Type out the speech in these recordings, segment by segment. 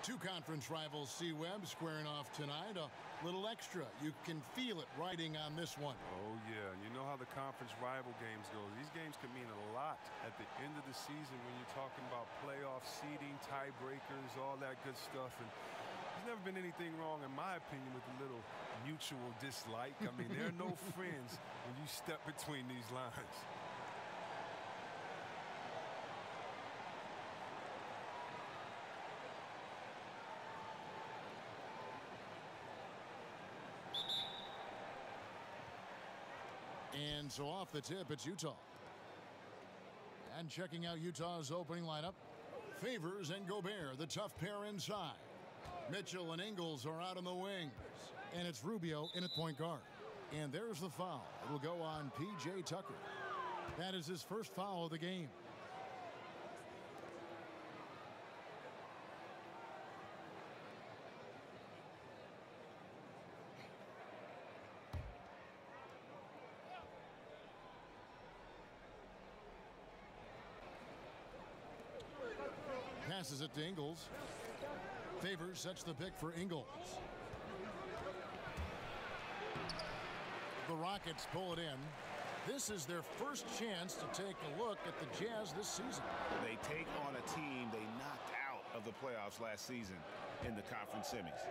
Two conference rivals, C-Web, squaring off tonight. A little extra. You can feel it riding on this one. Oh, yeah. You know how the conference rival games go. These games can mean a lot at the end of the season when you're talking about playoff seeding, tiebreakers, all that good stuff. And there's never been anything wrong, in my opinion, with a little mutual dislike. I mean, there are no friends when you step between these lines. And so off the tip, it's Utah. And checking out Utah's opening lineup, Favors and Gobert, the tough pair inside. Mitchell and Ingles are out on the wings. And it's Rubio in at point guard. And there's the foul. It'll go on P.J. Tucker. That is his first foul of the game. Passes it to Ingles. Favors sets the pick for Ingles. The Rockets pull it in. This is their first chance to take a look at the Jazz this season. They take on a team they knocked out of the playoffs last season in the conference semis.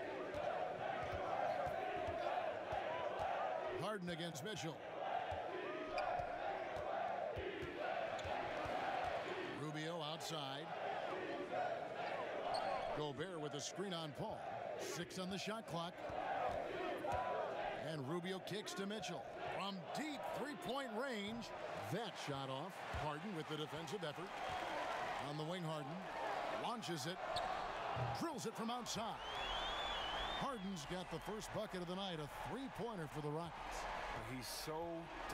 Harden against Mitchell. Rubio outside. Gobert with a screen on Paul. 6 on the shot clock. And Rubio kicks to Mitchell. From deep three-point range. That shot off. Harden with the defensive effort. On the wing, Harden launches it. Drills it from outside. Harden's got the first bucket of the night. A three-pointer for the Rockets. He's so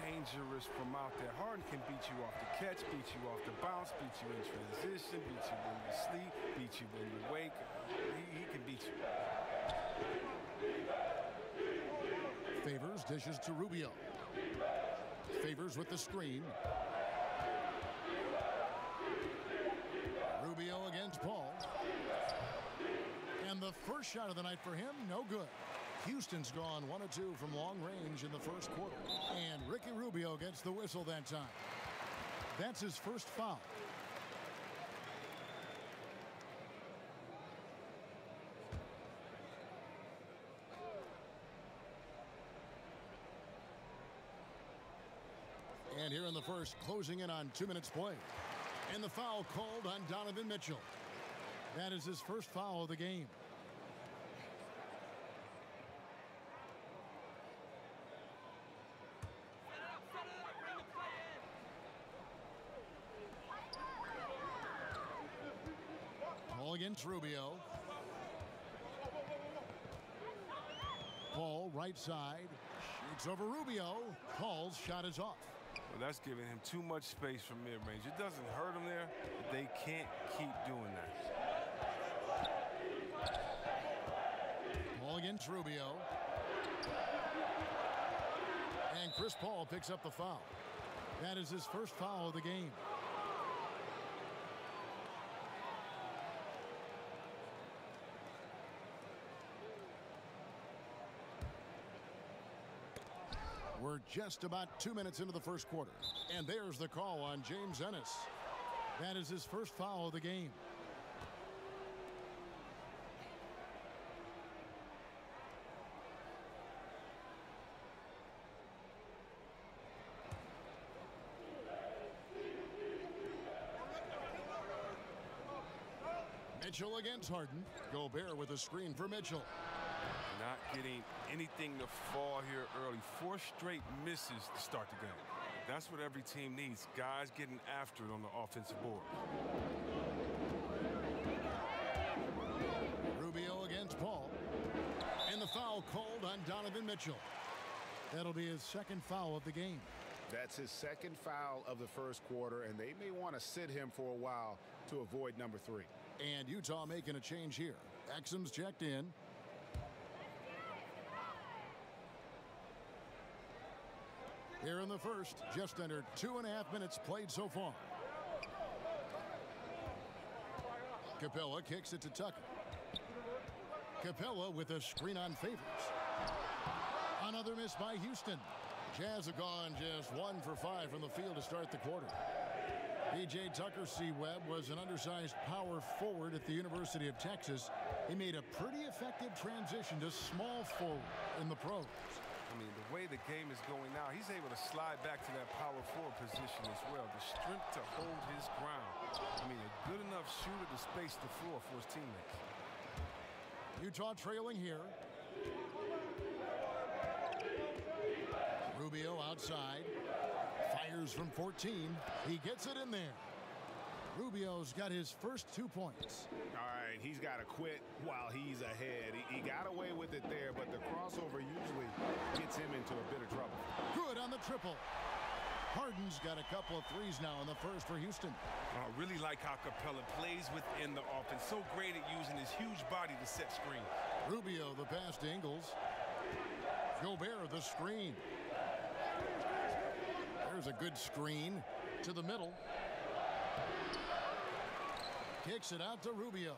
dangerous from out there. Harden can beat you off the catch, beat you off the bounce, beat you in transition, beat you when you sleep, beat you when you wake. He can beat you. Favors dishes to Rubio. Favors with the screen. Rubio against Paul. And the first shot of the night for him, no good. Houston's gone 1 of 2 from long range in the first quarter. And Ricky Rubio gets the whistle that time. That's his first foul. And here in the first, closing in on 2 minutes play. And the foul called on Donovan Mitchell. That is his first foul of the game. Paul against Rubio. Paul right side. Shoots over Rubio. Paul's shot is off. Well, that's giving him too much space from mid-range. It doesn't hurt him there, but they can't keep doing that. Paul against Rubio. And Chris Paul picks up the foul. That is his first foul of the game. We're just about 2 minutes into the first quarter. And there's the call on James Ennis. That is his first foul of the game. Mitchell against Harden. Gobert with a screen for Mitchell. Not getting anything to fall here early. 4 straight misses to start the game. That's what every team needs. Guys getting after it on the offensive board. Rubio against Paul. And the foul called on Donovan Mitchell. That'll be his second foul of the game. That's his second foul of the first quarter, and they may want to sit him for a while to avoid number 3. And Utah making a change here. Exum's checked in. Here in the first, just under 2.5 minutes played so far. Capella kicks it to Tucker. Capella with a screen on Favors. Another miss by Houston. Jazz have gone just 1 for 5 from the field to start the quarter. P.J. Tucker C-Webb was an undersized power forward at the University of Texas. He made a pretty effective transition to small forward in the pros. I mean, the way the game is going now, he's able to slide back to that power forward position as well. The strength to hold his ground. I mean, a good enough shooter to space the floor for his teammates. Utah trailing here. Rubio outside. Fires from 14. He gets it in there. Rubio's got his first 2 points. All right, he's got to quit while he's ahead. He got away with it there, but the crossover usually gets him into a bit of trouble. Good on the triple. Harden's got a couple of threes now in the first for Houston. I really like how Capella plays within the offense. So great at using his huge body to set screens. Rubio, the pass to Ingles. Gobert, the screen. There's a good screen to the middle. Kicks it out to Rubio.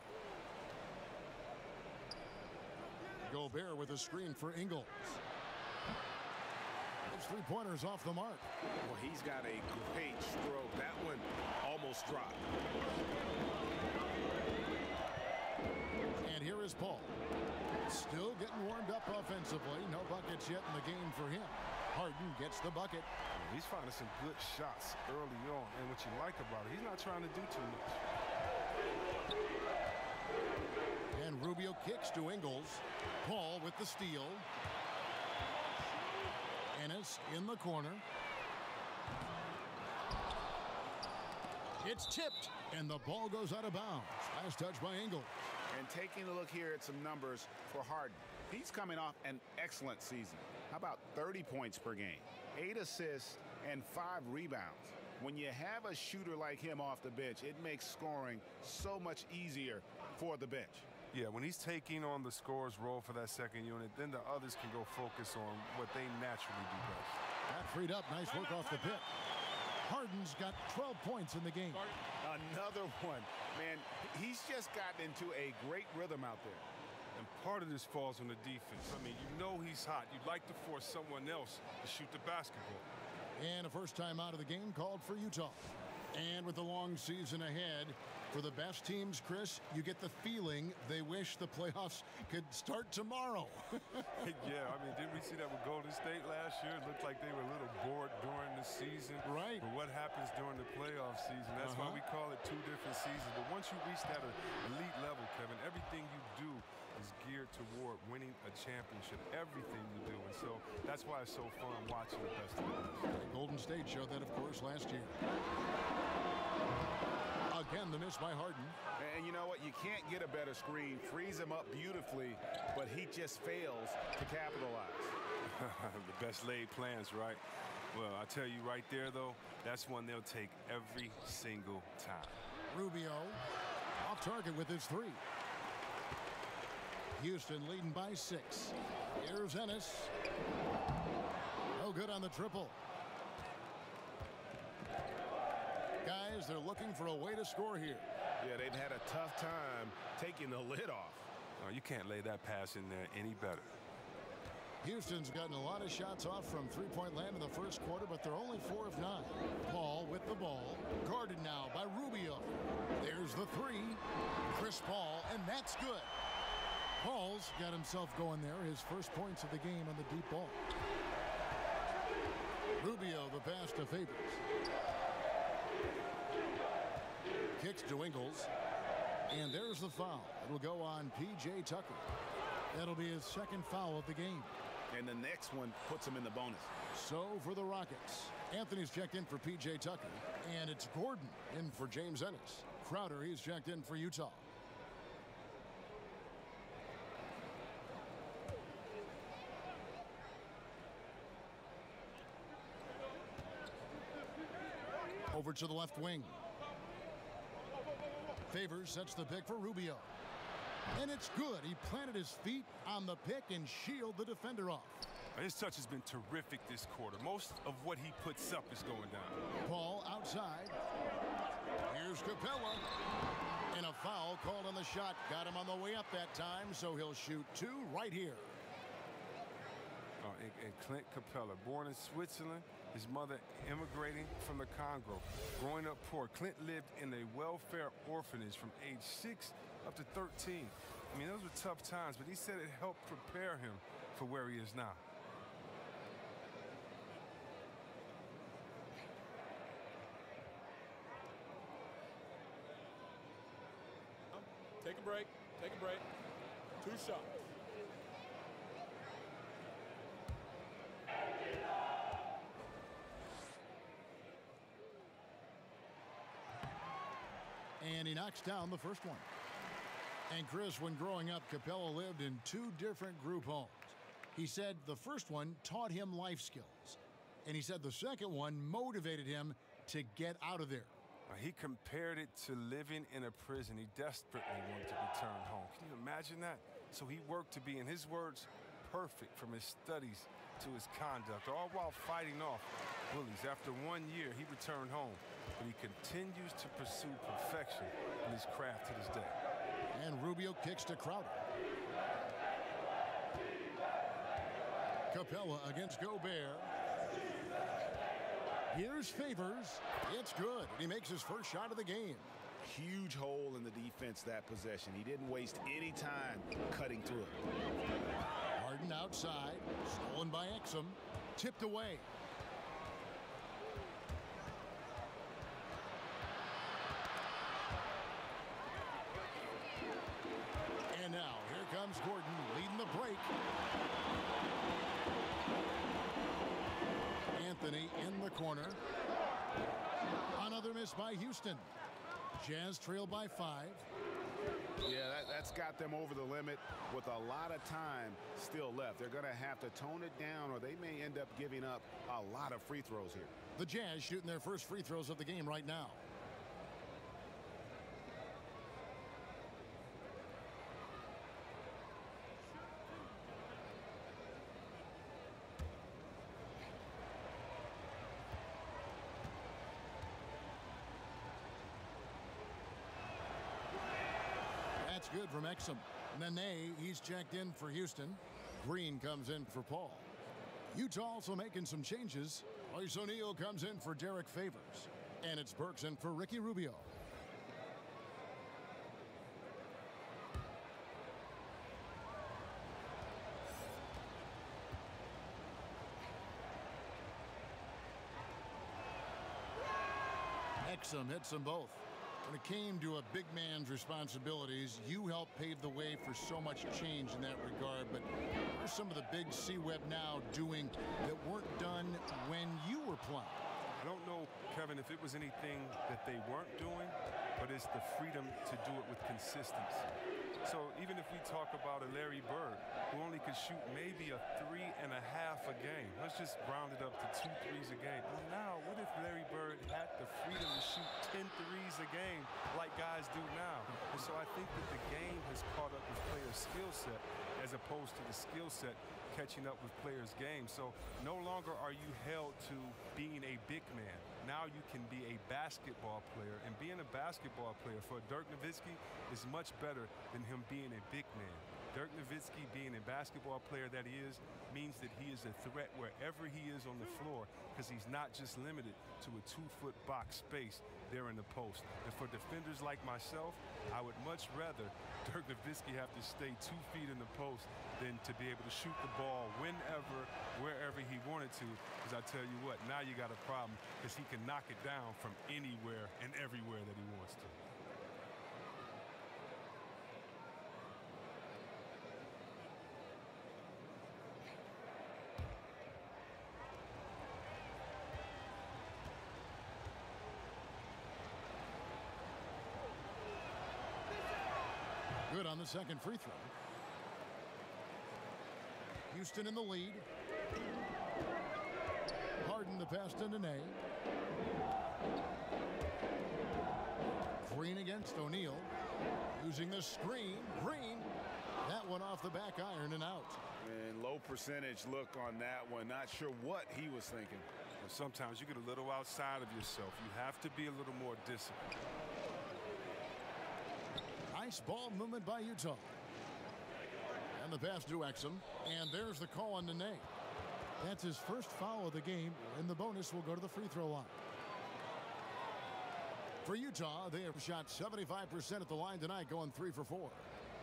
Gobert with a screen for Ingles. His three-pointers off the mark. Well, he's got a great stroke. That one almost dropped. And here is Paul. Still getting warmed up offensively. No buckets yet in the game for him. Harden gets the bucket. He's finding some good shots early on. And what you like about it, he's not trying to do too much. And Rubio kicks to Ingles. Paul with the steal. Ennis in the corner. It's tipped, and the ball goes out of bounds. Last touch by Ingles. And taking a look here at some numbers for Harden. He's coming off an excellent season. How about 30 points per game, 8 assists, and 5 rebounds? When you have a shooter like him off the bench, it makes scoring so much easier for the bench. Yeah, when he's taking on the scorer's role for that second unit, then the others can go focus on what they naturally do best. That freed up. Nice work off the pick. Harden's got 12 points in the game. Another one. Man, he's just gotten into a great rhythm out there. And part of this falls on the defense. I mean, you know he's hot. You'd like to force someone else to shoot the basketball. And a first time out of the game called for Utah. And with the long season ahead, for the best teams, Chris, you get the feeling they wish the playoffs could start tomorrow. Yeah, I mean, didn't we see that with Golden State last year? It looked like they were a little bored during the season. Right. But what happens during the playoff season? That's why we call it 2 different seasons. But once you reach that elite level, Kevin, everything you do is geared toward winning a championship. Everything you do. And so that's why it's so fun watching the best of the best. Golden State showed that, of course, last year. Again, the miss by Harden. And you know what? You can't get a better screen. Frees him up beautifully, but he just fails to capitalize. The best laid plans, right? Well, I tell you right there, though, that's one they'll take every single time. Rubio off target with his 3. Houston leading by 6. Here's Ennis. No good on the triple. Guys, they're looking for a way to score here. Yeah, they've had a tough time taking the lid off. Oh, you can't lay that pass in there any better. Houston's gotten a lot of shots off from three-point land in the first quarter, but they're only 4 of 9. Paul with the ball. Guarded now by Rubio. There's the 3. Chris Paul, and that's good. Paul's got himself going there. His first points of the game on the deep ball. Rubio, the pass to Favors. Kicks to Ingles. And there's the foul. It'll go on P.J. Tucker. That'll be his second foul of the game. And the next one puts him in the bonus. So for the Rockets, Anthony's checked in for P.J. Tucker. And it's Gordon in for James Ennis. Crowder, he's checked in for Utah. Over to the left wing. Favors sets the pick for Rubio. And it's good. He planted his feet on the pick and shielded the defender off. His touch has been terrific this quarter. Most of what he puts up is going down. Paul outside. Here's Capella. And a foul called on the shot. Got him on the way up that time, so he'll shoot 2 right here. And Clint Capella, born in Switzerland, his mother immigrating from the Congo. Growing up poor, Clint lived in a welfare orphanage from age 6 up to 13. I mean, those were tough times, but he said it helped prepare him for where he is now. Take a break. Take a break. 2 shots. And he knocks down the first one. And Chris, when growing up, Capella lived in 2 different group homes. He said the first one taught him life skills. And he said the second one motivated him to get out of there. He compared it to living in a prison. He desperately wanted to return home. Can you imagine that? So he worked to be, in his words, perfect, from his studies to his conduct, all while fighting off bullies. After 1 year, he returned home, but he continues to pursue perfection in his craft to this day. And Rubio kicks to Crowder. Capella against Gobert. Here's Favors. It's good. He makes his first shot of the game. Huge hole in the defense that possession. He didn't waste any time cutting through it. Harden outside. Stolen by Exum. Tipped away. And now, here comes Gordon leading the break. Anthony in the corner. Another miss by Houston. Jazz trail by 5. Yeah, that's got them over the limit with a lot of time still left. They're going to have to tone it down, or they may end up giving up a lot of free throws here. The Jazz shooting their first free throws of the game right now. That's good from Exum. Nene, he's checked in for Houston. Green comes in for Paul. Utah also making some changes. Royce O'Neal comes in for Derek Favors. And it's Burks in for Ricky Rubio. Exum hits them both. When it came to a big man's responsibilities, you helped pave the way for so much change in that regard. But what are some of the big C-Web now doing that weren't done when you were playing? I don't know, Kevin, if it was anything that they weren't doing, but it's the freedom to do it with consistency. So even if we talk about a Larry Bird who only could shoot maybe a 3.5 a game, let's just round it up to 2 threes a game. Well, now, what if Larry Bird had the freedom to shoot 10 threes a game like guys do now? And so I think that the game has caught up with players' skill set as opposed to the skill set catching up with players' games. So no longer are you held to being a big man. Now you can be a basketball player, and being a basketball player for Dirk Nowitzki is much better than him being a big man. Dirk Nowitzki, being a basketball player that he is, means that he is a threat wherever he is on the floor, because he's not just limited to a 2-foot box space there in the post. And for defenders like myself, I would much rather Dirk Nowitzki have to stay 2 feet in the post than to be able to shoot the ball whenever, wherever he wanted to. Because I tell you what, now you got a problem, because he can knock it down from anywhere and everywhere that he wants to. Good on the second free throw. Houston in the lead. Harden the pass to Nene. Green against O'Neal. Using the screen. Green. That one off the back iron and out. And low percentage look on that one. Not sure what he was thinking. Sometimes you get a little outside of yourself. You have to be a little more disciplined. Nice ball movement by Utah. And the pass to Exum. And there's the call on Nene. That's his first foul of the game, and the bonus will go to the free throw line. For Utah, they have shot 75% at the line tonight, going 3 for 4.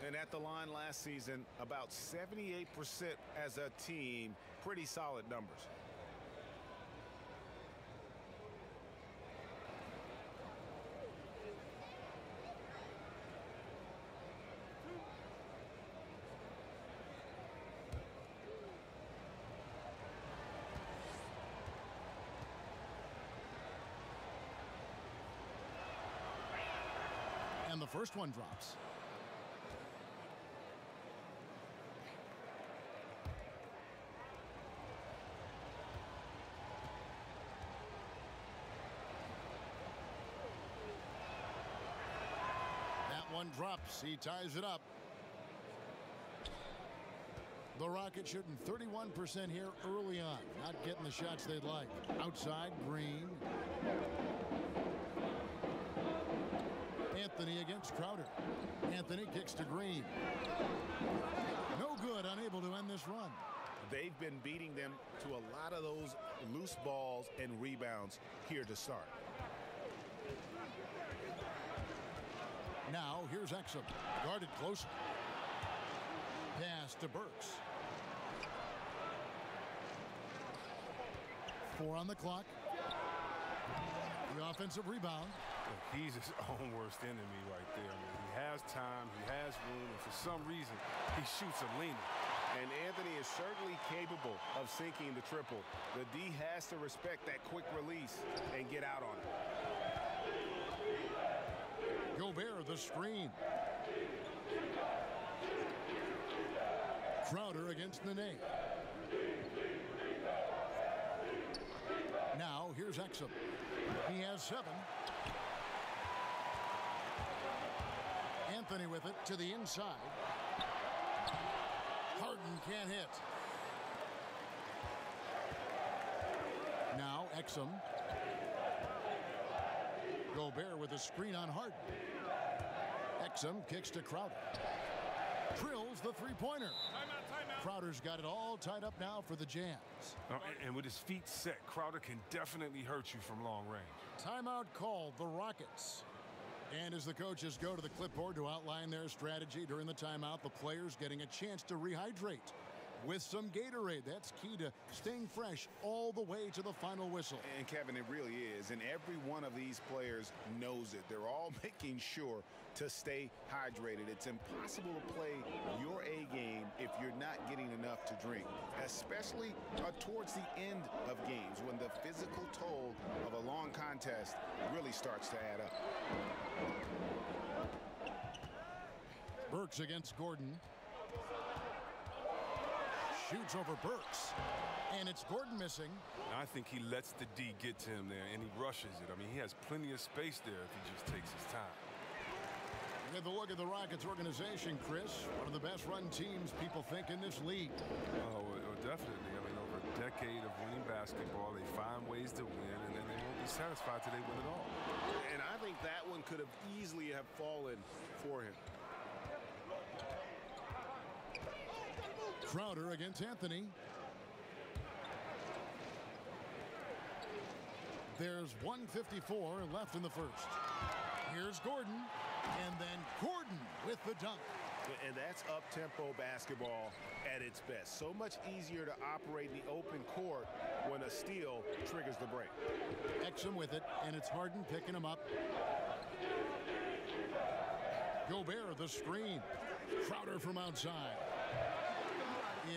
And at the line last season, about 78% as a team. Pretty solid numbers. And the first one drops. That one drops. He ties it up. The Rockets shooting 31% here early on. Not getting the shots they'd like. Outside, Green. Anthony against Crowder. Anthony kicks to Green. No good, unable to end this run. They've been beating them to a lot of those loose balls and rebounds here to start. Now here's Exum. Guarded close. Pass to Burks. 4 on the clock. The offensive rebound. He's his own worst enemy right there. I mean, he has time, he has room, and for some reason, he shoots a leaner. And Anthony is certainly capable of sinking the triple. The D has to respect that quick release and get out on it. Gobert, the screen. Crowder against Nene. Now, here's Exum. He has 7. Anthony with it to the inside. Harden can't hit. Now Exum. Gobert with a screen on Harden. Exum kicks to Crowder. Drills the three-pointer. Timeout. Crowder's got it all tied up now for the Jazz. And with his feet set, Crowder can definitely hurt you from long range. Timeout called, the Rockets. And as the coaches go to the clipboard to outline their strategy during the timeout, the players getting a chance to rehydrate with some Gatorade. That's key to staying fresh all the way to the final whistle. And Kevin, it really is. And every one of these players knows it. They're all making sure to stay hydrated. It's impossible to play your A game if you're not getting enough to drink, especially towards the end of games when the physical toll of a long contest really starts to add up. Burks against Gordon. Shoots over Burks. And it's Gordon missing. I think he lets the D get to him there, and he rushes it. I mean, he has plenty of space there if he just takes his time. With a look at the Rockets organization, Chris, one of the best-run teams people think in this league. Oh, definitely. I mean, over a decade of winning basketball, they find ways to win, and then they won't be satisfied till they win it all. And I think that one could have easily have fallen for him. Crowder against Anthony. There's 1:54 left in the first. Here's Gordon, and then Gordon with the dunk. And that's up-tempo basketball at its best. So much easier to operate in the open court when a steal triggers the break. Exum with it, and it's Harden picking him up. Gobert, the screen. Crowder from outside.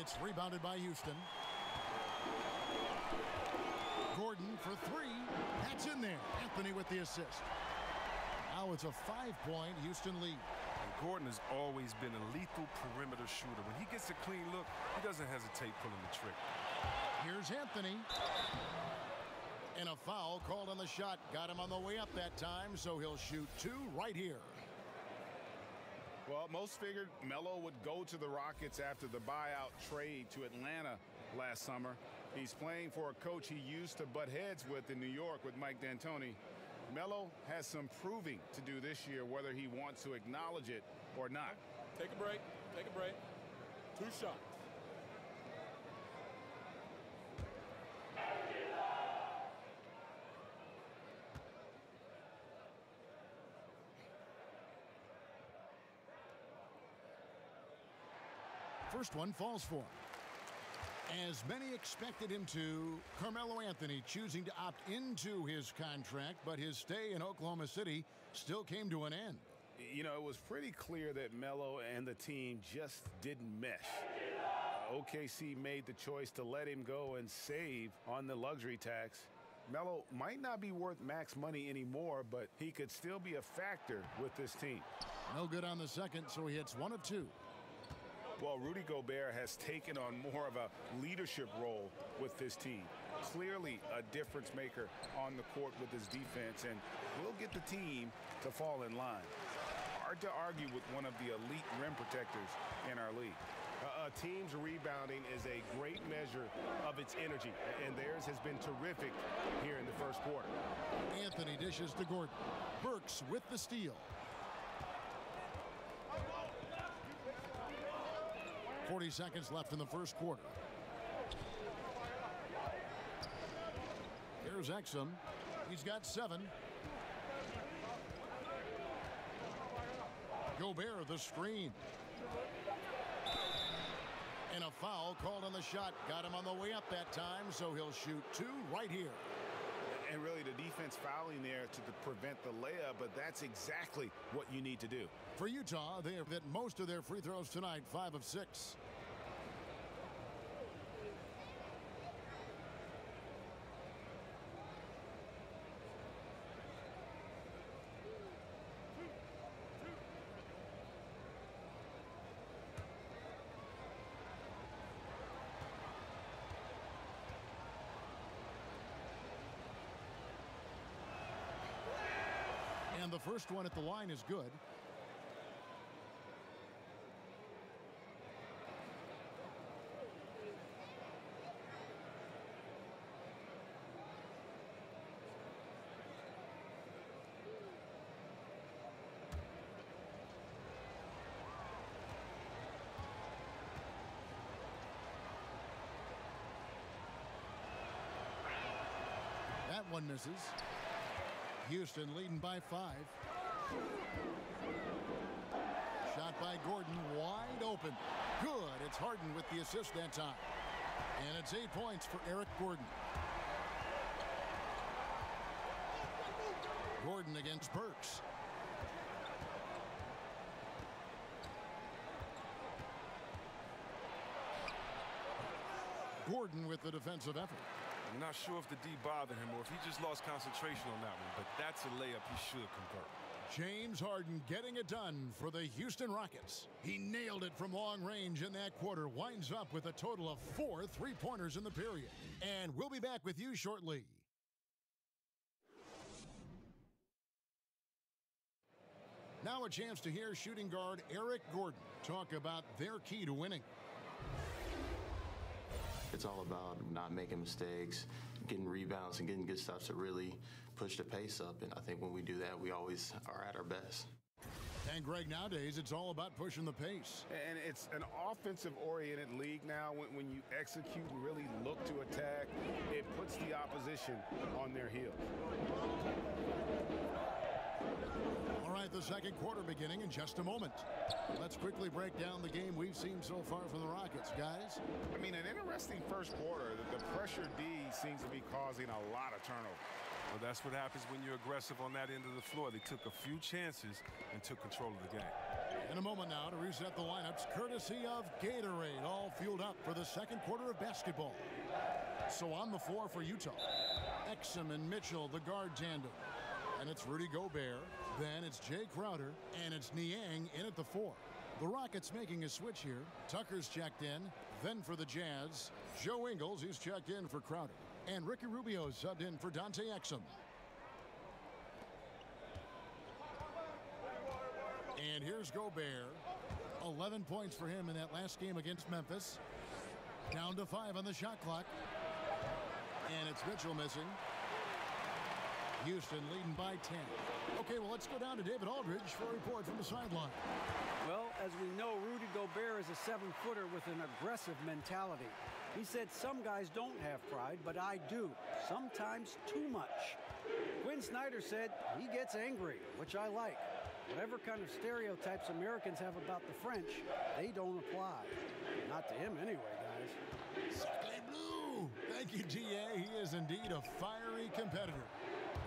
It's rebounded by Houston. Gordon for 3. That's in there. Anthony with the assist. Now it's a 5-point Houston lead. And Gordon has always been a lethal perimeter shooter. When he gets a clean look, he doesn't hesitate pulling the trigger. Here's Anthony. And a foul called on the shot. Got him on the way up that time, so he'll shoot 2 right here. Well, most figured Melo would go to the Rockets after the buyout trade to Atlanta last summer. He's playing for a coach he used to butt heads with in New York with Mike D'Antoni. Melo has some proving to do this year, whether he wants to acknowledge it or not. Take a break. Take a break. 2 shots. First one falls for him. As many expected him to, Carmelo Anthony choosing to opt into his contract, but his stay in Oklahoma City still came to an end. You know, it was pretty clear that Melo and the team just didn't mesh. OKC made the choice to let him go and save on the luxury tax. Melo might not be worth max money anymore, but he could still be a factor with this team. No good on the second, so he hits 1 of 2. Well, Rudy Gobert has taken on more of a leadership role with this team. Clearly a difference maker on the court with his defense, and will get the team to fall in line. Hard to argue with one of the elite rim protectors in our league. A team's rebounding is a great measure of its energy, and theirs has been terrific here in the first quarter. Anthony dishes to Gordon. Burks with the steal. 40 seconds left in the first quarter. Here's Exum. He's got 7. Gobert the screen. And a foul called on the shot. Got him on the way up that time, so he'll shoot 2 right here. And really the defense fouling there to prevent the layup, but that's exactly what you need to do. For Utah, they have hit most of their free throws tonight, 5 of 6. And the first one at the line is good. That one misses. Houston leading by 5. Shot by Gordon, wide open. Good. It's Harden with the assist that time. And it's 8 points for Eric Gordon. Gordon against Burks. Gordon with the defensive effort. I'm not sure if the D bothered him or if he just lost concentration on that one, but that's a layup he should convert. James Harden getting it done for the Houston Rockets. He nailed it from long range in that quarter. Winds up with a total of 4 3-pointers in the period. And we'll be back with you shortly. Now a chance to hear shooting guard Eric Gordon talk about their key to winning. It's all about not making mistakes, getting rebounds, and getting good stuff to really push the pace up. And I think when we do that, we always are at our best. And Greg, nowadays, it's all about pushing the pace. And it's an offensive-oriented league now. When you execute and really look to attack, it puts the opposition on their heels. All right, the second quarter beginning in just a moment. Let's quickly break down the game we've seen so far from the Rockets, guys. I mean, an interesting first quarter. The pressure D seems to be causing a lot of turnover. Well, that's what happens when you're aggressive on that end of the floor. They took a few chances and took control of the game. In a moment now to reset the lineups, courtesy of Gatorade, all fueled up for the second quarter of basketball. So on the floor for Utah, Exum and Mitchell, the guard tandem. And it's Rudy Gobert, then it's Jay Crowder, and it's Niang in at the 4. The Rockets making a switch here. Tucker's checked in, then for the Jazz, Joe Ingles, who's checked in for Crowder. And Ricky Rubio subbed in for Dante Exum. And here's Gobert. 11 points for him in that last game against Memphis. Down to 5 on the shot clock. And it's Mitchell missing. Houston leading by 10. Okay, well, let's go down to David Aldridge for a report from the sideline. Well, as we know, Rudy Gobert is a 7-footer with an aggressive mentality. He said some guys don't have pride, but I do. Sometimes too much. Quinn Snyder said he gets angry, which I like. Whatever kind of stereotypes Americans have about the French, they don't apply. Not to him anyway, guys. Sacre bleu! Thank you, GA. He is indeed a fiery competitor.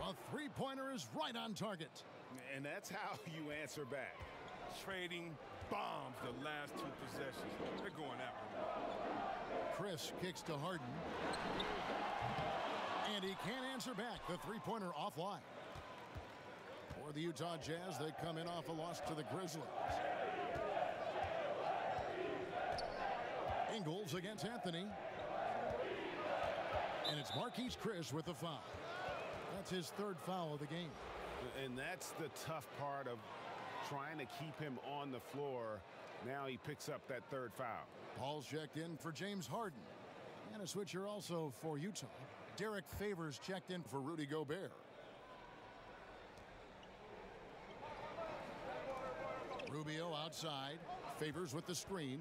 A three-pointer is right on target. And that's how you answer back. Trading bombs the last 2 possessions. They're going that way. Chris kicks to Harden. And he can't answer back. The three-pointer offline. For the Utah Jazz, they come in off a loss to the Grizzlies. Ingles against Anthony. And it's Marquise Chris with the foul. That's his 3rd foul of the game. And that's the tough part of trying to keep him on the floor. Now he picks up that 3rd foul. Paul's checked in for James Harden. And a switcher also for Utah. Derek Favors checked in for Rudy Gobert. Rubio outside. Favors with the screen.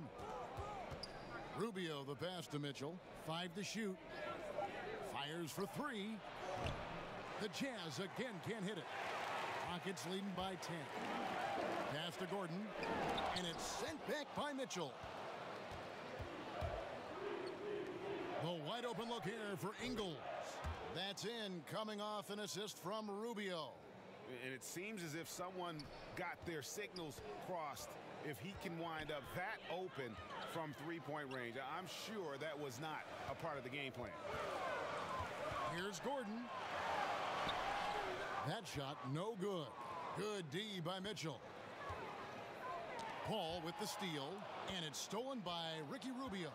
Rubio the pass to Mitchell. 5 to shoot. Fires for 3. The Jazz again can't hit it. Rockets leading by 10. Pass to Gordon. And it's sent back by Mitchell. The wide open look here for Ingles. That's in, coming off an assist from Rubio. And it seems as if someone got their signals crossed. If he can wind up that open from 3-point range, I'm sure that was not a part of the game plan. Here's Gordon. That shot no good. Good D by Mitchell. Paul with the steal, and it's stolen by Ricky Rubio.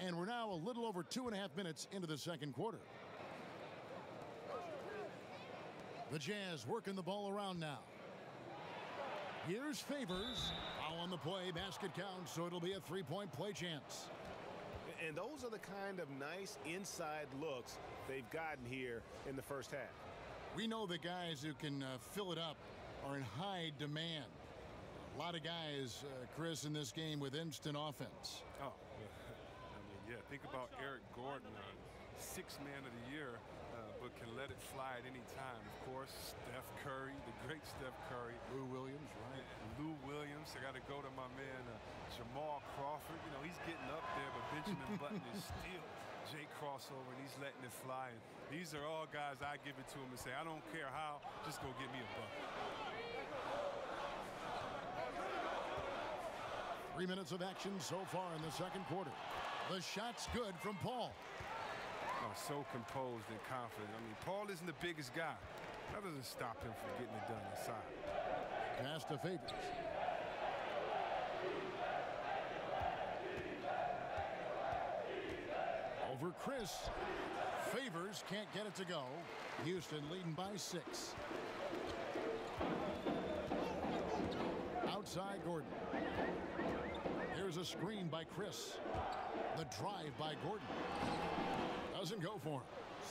And we're now a little over 2.5 minutes into the second quarter. The Jazz working the ball around now. Here's Favors. Foul on the play. Basket counts, so it'll be a 3-point play chance. And those are the kind of nice inside looks they've gotten here in the first half. We know the guys who can fill it up are in high demand. A lot of guys, Chris, in this game with instant offense. Oh, yeah, think about Eric Gordon, 6th man of the year, but can let it fly at any time. Of course, Steph Curry, the great Steph Curry. Lou Williams, right? Lou Williams. I got to go to my man, Jamal Crawford. You know, he's getting up there, but Benjamin Button is still Jay crossover, and he's letting it fly. And these are all guys I give it to him and say, I don't care how, just go get me a bucket. 3 minutes of action so far in the second quarter. The shot's good from Paul. Oh, so composed and confident. I mean, Paul isn't the biggest guy. That doesn't stop him from getting it done inside. Pass to Favors. Over Chris. Favors can't get it to go. Houston leading by 6. Outside Gordon. Here's a screen by Chris. The drive by Gordon. Doesn't go for him.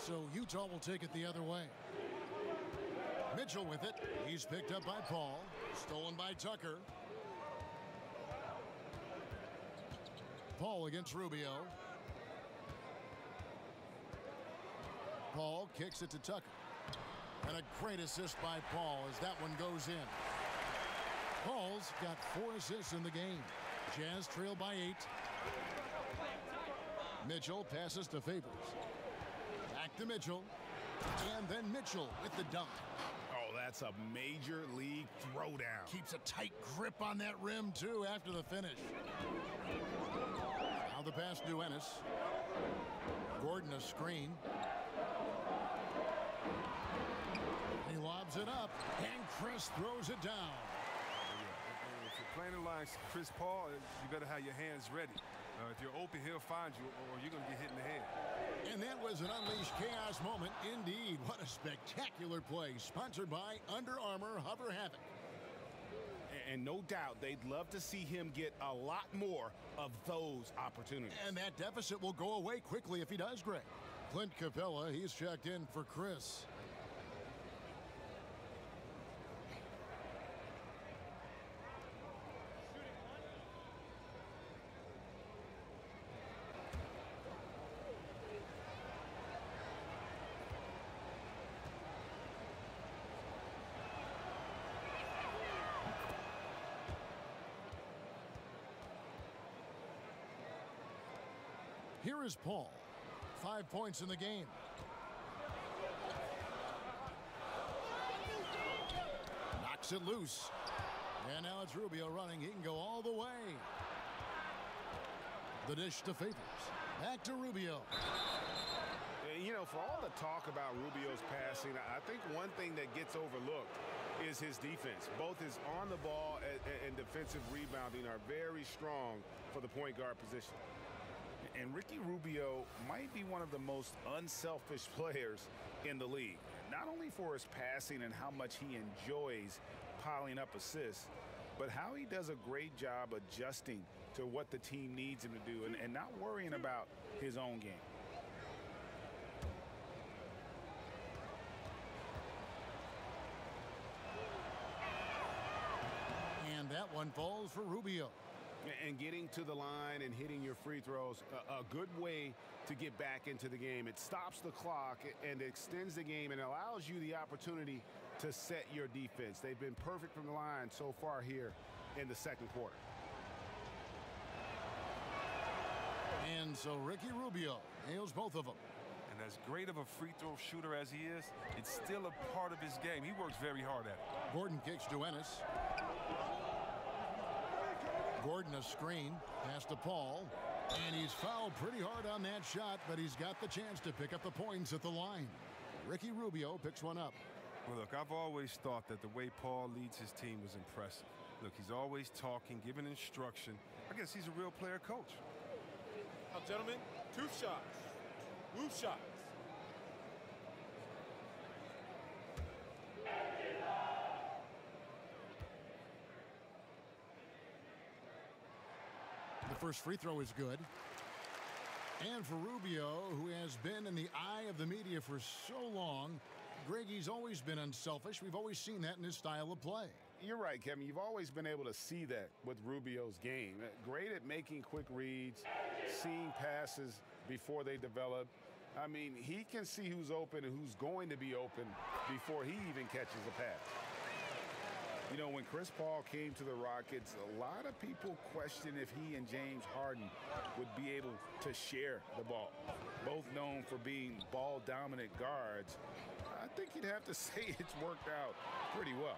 So Utah will take it the other way. Mitchell with it. He's picked up by Paul. Stolen by Tucker. Paul against Rubio. Paul kicks it to Tucker. And a great assist by Paul as that one goes in. Paul's got 4 assists in the game. Jazz trail by 8. Mitchell passes to Favors. Back to Mitchell. And then Mitchell with the dunk. Oh, that's a major league throwdown. Keeps a tight grip on that rim, too, after the finish. Now the pass to Ennis. Gordon a screen. He lobs it up, and Chris throws it down. If you're playing in line Chris Paul, you better have your hands ready. If you're open, he'll find you, or you're going to get hit in the head. And that was an unleashed chaos moment indeed. What a spectacular play, sponsored by Under Armour Hover Havoc. And no doubt they'd love to see him get a lot more of those opportunities. And that deficit will go away quickly if he does, Greg. Clint Capella, he's checked in for Chris. Here is Paul. 5 points in the game. Knocks it loose. And now it's Rubio running. He can go all the way. The dish to Favors. Back to Rubio. You know, for all the talk about Rubio's passing, I think one thing that gets overlooked is his defense. Both his on the ball and defensive rebounding are very strong for the point guard position. And Ricky Rubio might be one of the most unselfish players in the league, not only for his passing and how much he enjoys piling up assists, but how he does a great job adjusting to what the team needs him to do and not worrying about his own game. And that one falls for Rubio. And getting to the line and hitting your free throws, a good way to get back into the game. It stops the clock and extends the game and allows you the opportunity to set your defense. They've been perfect from the line so far here in the second quarter. And so Ricky Rubio nails both of them. And as great of a free throw shooter as he is, it's still a part of his game. He works very hard at it. Gordon kicks to Ennis. Gordon a screen, pass to Paul, and he's fouled pretty hard on that shot, but he's got the chance to pick up the points at the line. Ricky Rubio picks one up. Well, look, I've always thought that the way Paul leads his team was impressive. Look, he's always talking, giving instruction. I guess he's a real player coach. Now, gentlemen, 2 shots. Move shots. The first free throw is good. And for Rubio, who has been in the eye of the media for so long, Greg, he's always been unselfish. We've always seen that in his style of play. You're right, Kevin. You've always been able to see that with Rubio's game. Great at making quick reads, seeing passes before they develop. I mean, he can see who's open and who's going to be open before he even catches a pass. You know, when Chris Paul came to the Rockets, a lot of people questioned if he and James Harden would be able to share the ball. Both known for being ball-dominant guards, I think you'd have to say it's worked out pretty well.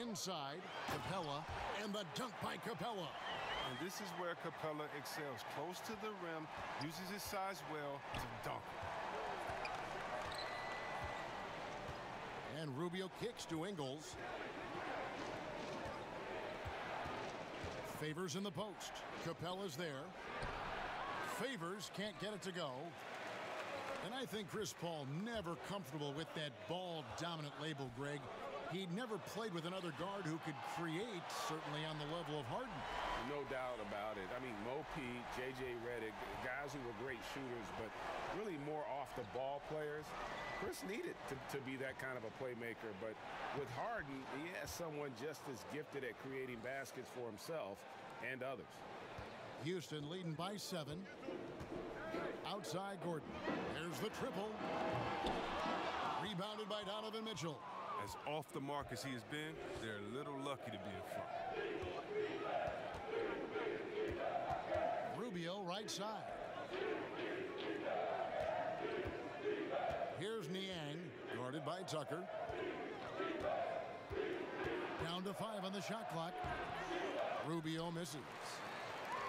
Inside, Capella, and the dunk by Capella. And this is where Capella excels. Close to the rim, uses his size well to dunk. And Rubio kicks to Ingles. Favors in the post. Capella's there. Favors can't get it to go. And I think Chris Paul never comfortable with that ball-dominant label, Greg. He never played with another guard who could create, certainly on the level of Harden. No doubt about it. I mean, Mo Pete, J.J. Redick, guys who were great shooters, but really more off-the-ball players. Chris needed to be that kind of a playmaker, but with Harden, he has someone just as gifted at creating baskets for himself and others. Houston leading by 7. Outside Gordon. There's the triple. Rebounded by Donovan Mitchell. As off the mark as he has been, they're a little lucky to be in front. Rubio right side. Here's Niang, guarded by Tucker. Down to 5 on the shot clock. Rubio misses.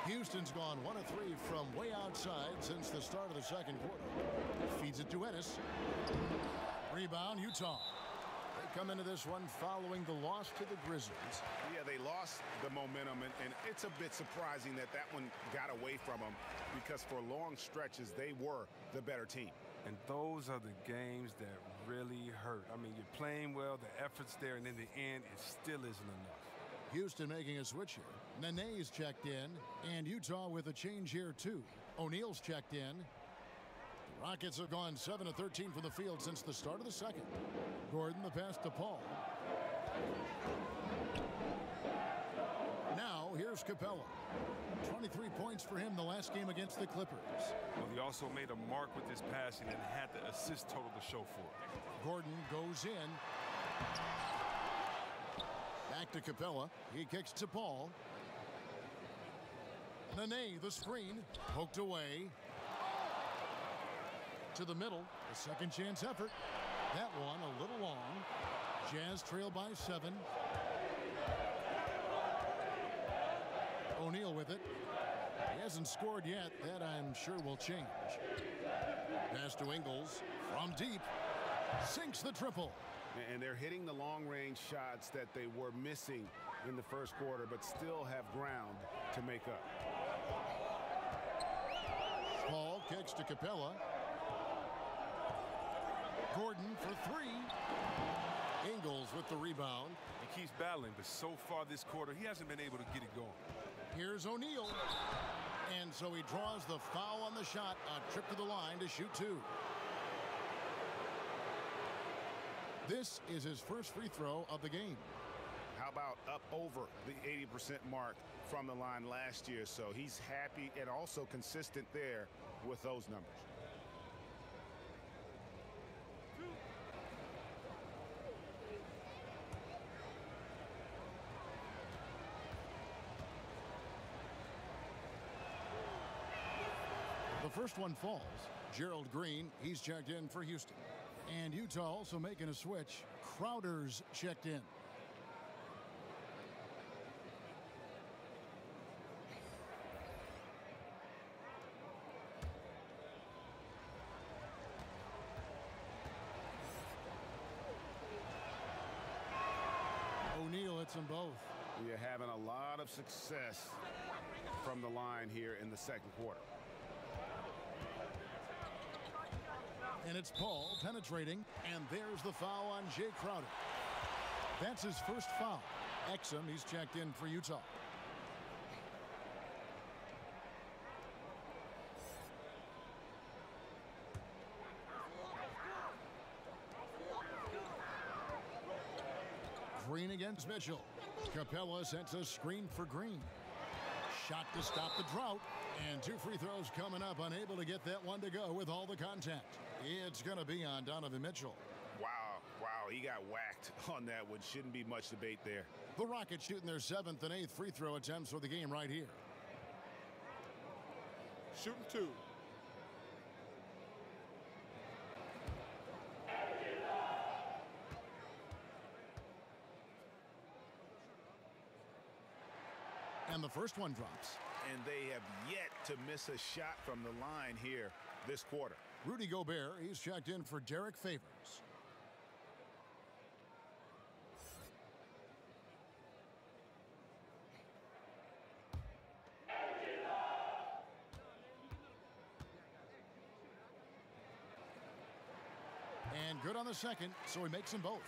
Houston's gone 1 of 3 from way outside since the start of the second quarter. Feeds it to Ennis. Rebound, Utah. They come into this one following the loss to the Grizzlies. Yeah, they lost the momentum, and it's a bit surprising that one got away from them because for long stretches, they were the better team. And those are the games that really hurt. I mean, you're playing well, the effort's there, and in the end, it still isn't enough. Houston making a switch here. Nene's checked in, and Utah with a change here too. O'Neal's checked in. The Rockets have gone 7 of 13 from the field since the start of the second. Gordon the pass to Paul. Now here's Capella. 23 points for him the last game against the Clippers. Well, he also made a mark with this passing and had the assist total to show for it. Gordon goes in. Back to Capella. He kicks to Paul. Nene, the screen, poked away. To the middle, a second chance effort. That one a little long. Jazz trail by 7. O'Neal with it. He hasn't scored yet. That I'm sure will change. Pass to Ingles from deep. Sinks the triple. And they're hitting the long-range shots that they were missing in the first quarter, but still have ground to make up. Paul kicks to Capella. Gordon for 3. Ingles with the rebound. He keeps battling, but so far this quarter, he hasn't been able to get it going. Here's O'Neal. And so he draws the foul on the shot. A trip to the line to shoot 2. This is his first free throw of the game. How about up over the 80% mark from the line last year? So he's happy and also consistent there with those numbers. The first one falls. Gerald Green, he's checked in for Houston. And Utah also making a switch. Crowder's checked in. O'Neal hits them both. You're having a lot of success from the line here in the second quarter. And it's Paul penetrating, and there's the foul on Jay Crowder. That's his first foul. Exum, he's checked in for Utah. Green against Mitchell. Capella sets a screen for Green. Shot to stop the drought. And 2 free throws coming up, unable to get that one to go with all the contact. It's going to be on Donovan Mitchell. Wow, he got whacked on that one. Shouldn't be much debate there. The Rockets shooting their 7th and 8th free throw attempts for the game right here. Shooting 2. And the first one drops. And they have yet to miss a shot from the line here this quarter. Rudy Gobert, he's checked in for Derek Favors. And good on the second, so he makes them both.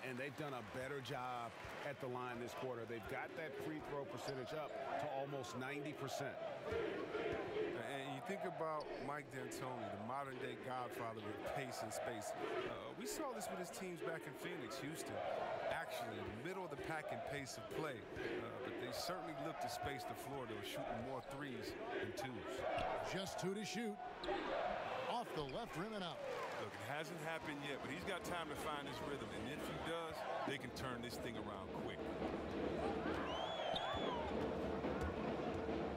And they've done a better job at the line this quarter. They've got that free throw percentage up to almost 90%. And you think about Mike D'Antoni, the modern-day godfather with pace and space. We saw this with his teams back in Phoenix, Houston. Actually, in the middle of the pack and pace of play. But they certainly looked to space the floor. They were shooting more 3s than 2s. Just 2 to shoot. Off the left rim and out. Look, it hasn't happened yet, but he's got time to find his rhythm. And if he does, they can turn this thing around quick.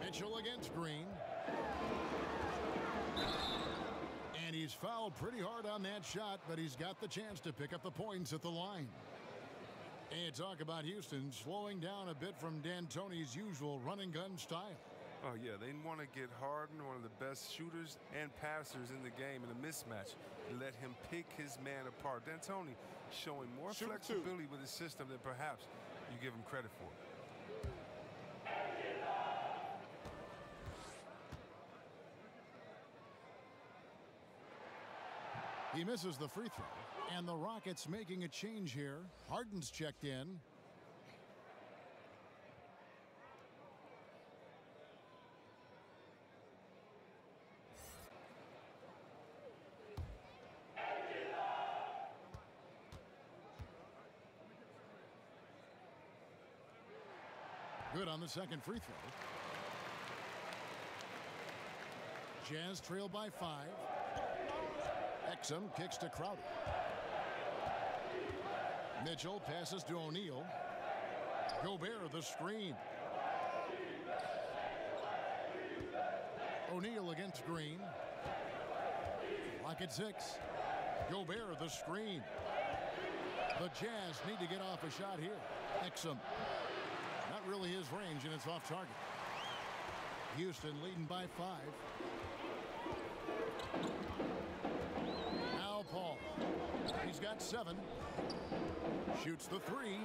Mitchell against Green. And he's fouled pretty hard on that shot, but he's got the chance to pick up the points at the line. And talk about Houston slowing down a bit from D'Antoni's usual run-and-gun style. Oh, yeah, they want to get Harden, one of the best shooters and passers in the game, in a mismatch. Let him pick his man apart. D'Antoni showing more flexibility with his system than perhaps you give him credit for. He misses the free throw. And the Rockets making a change here. Harden's checked in. Good on the second free throw. Jazz trail by 5. Exum kicks to Crowder. Mitchell passes to O'Neal. Gobert the screen. O'Neal against Green. Lock at 6. Gobert the screen. The Jazz need to get off a shot here. Exum. Not really his range, and it's off target. Houston leading by 5. Now Paul. He's got 7. Shoots the 3.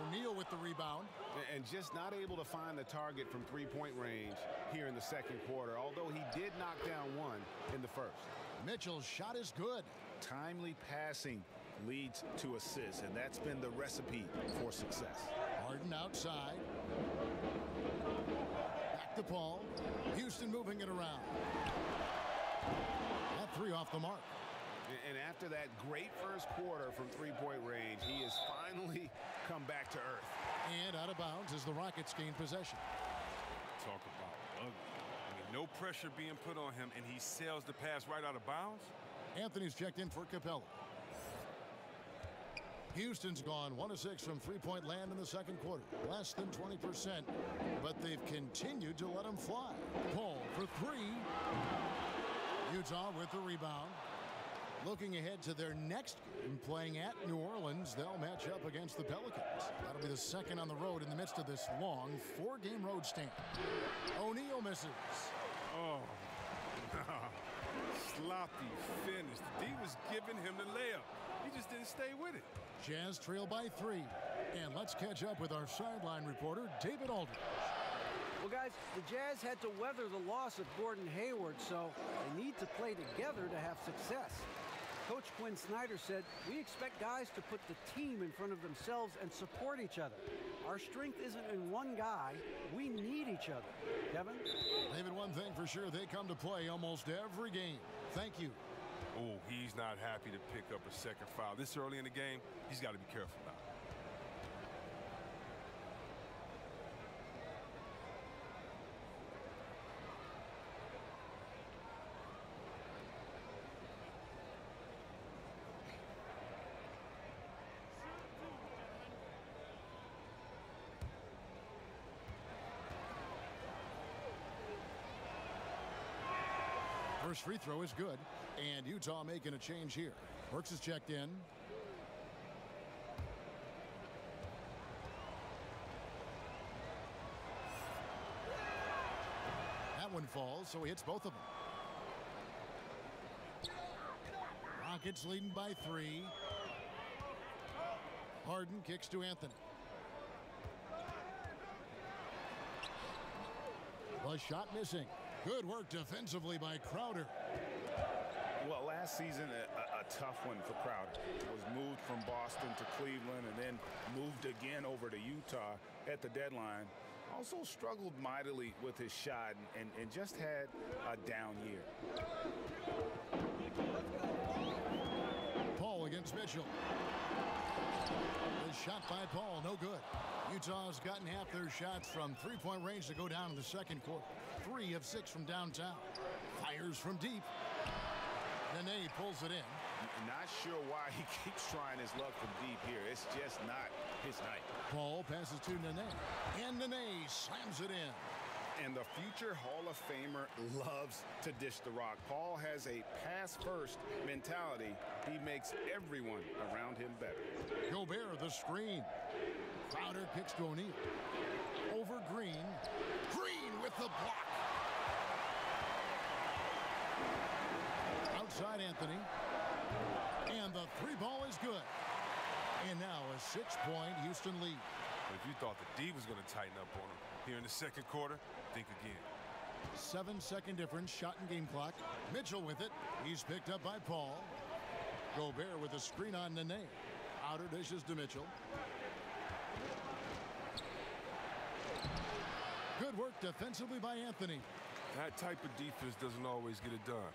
O'Neal with the rebound. And just not able to find the target from three-point range here in the second quarter, although he did knock down one in the first. Mitchell's shot is good. Timely passing leads to assists, and that's been the recipe for success. Harden outside. Back to Paul. Houston moving it around. That 3 off the mark. And after that great first quarter from three-point range, he has finally come back to earth. And out of bounds as the Rockets gain possession. Talk about ugly. I mean, no pressure being put on him, and he sails the pass right out of bounds. Anthony's checked in for Capella. Houston's gone 1 of 6 from three-point land in the second quarter. Less than 20%, but they've continued to let him fly. Paul for 3. Utah with the rebound. Looking ahead to their next game, playing at New Orleans, they'll match up against the Pelicans. That'll be the second on the road in the midst of this long 4-game road stand. O'Neal misses. Oh, sloppy finish. The D was giving him the layup. He just didn't stay with it. Jazz trail by 3. And let's catch up with our sideline reporter, David Aldridge. Well, guys, the Jazz had to weather the loss of Gordon Hayward, so they need to play together to have success. Coach Quinn Snyder said, "We expect guys to put the team in front of themselves and support each other. Our strength isn't in one guy. We need each other." Kevin? David, one thing for sure, they come to play almost every game. Thank you. Oh, he's not happy to pick up a second foul. This early in the game, he's got to be careful now. First free throw is good, and Utah making a change here. Burks is checked in. That one falls, so he hits both of them. Rockets leading by 3. Harden kicks to Anthony. The shot missing. Good work defensively by Crowder. Well, last season, a tough one for Crowder. Was moved from Boston to Cleveland and then moved again over to Utah at the deadline. Also struggled mightily with his shot and just had a down year. Paul against Mitchell. The shot by Paul, no good. Utah's gotten half their shots from three-point range to go down in the second quarter. 3 of 6 from downtown. Fires from deep. Nene pulls it in. Not sure why he keeps trying his luck from deep here. It's just not his night. Paul passes to Nene. And Nene slams it in. And the future Hall of Famer loves to dish the rock. Paul has a pass-first mentality. He makes everyone around him better. Gobert the screen. Crowder kicks to O'Neal. Over Green. Green with the block. Outside Anthony. And the 3-ball is good. And now a 6-point Houston lead. But if you thought the D was going to tighten up on him here in the second quarter, think again. 7-second difference, shot and game clock. Mitchell with it. He's picked up by Paul. Gobert with a screen on Nene. Outer dishes to Mitchell. Good work defensively by Anthony. That type of defense doesn't always get it done,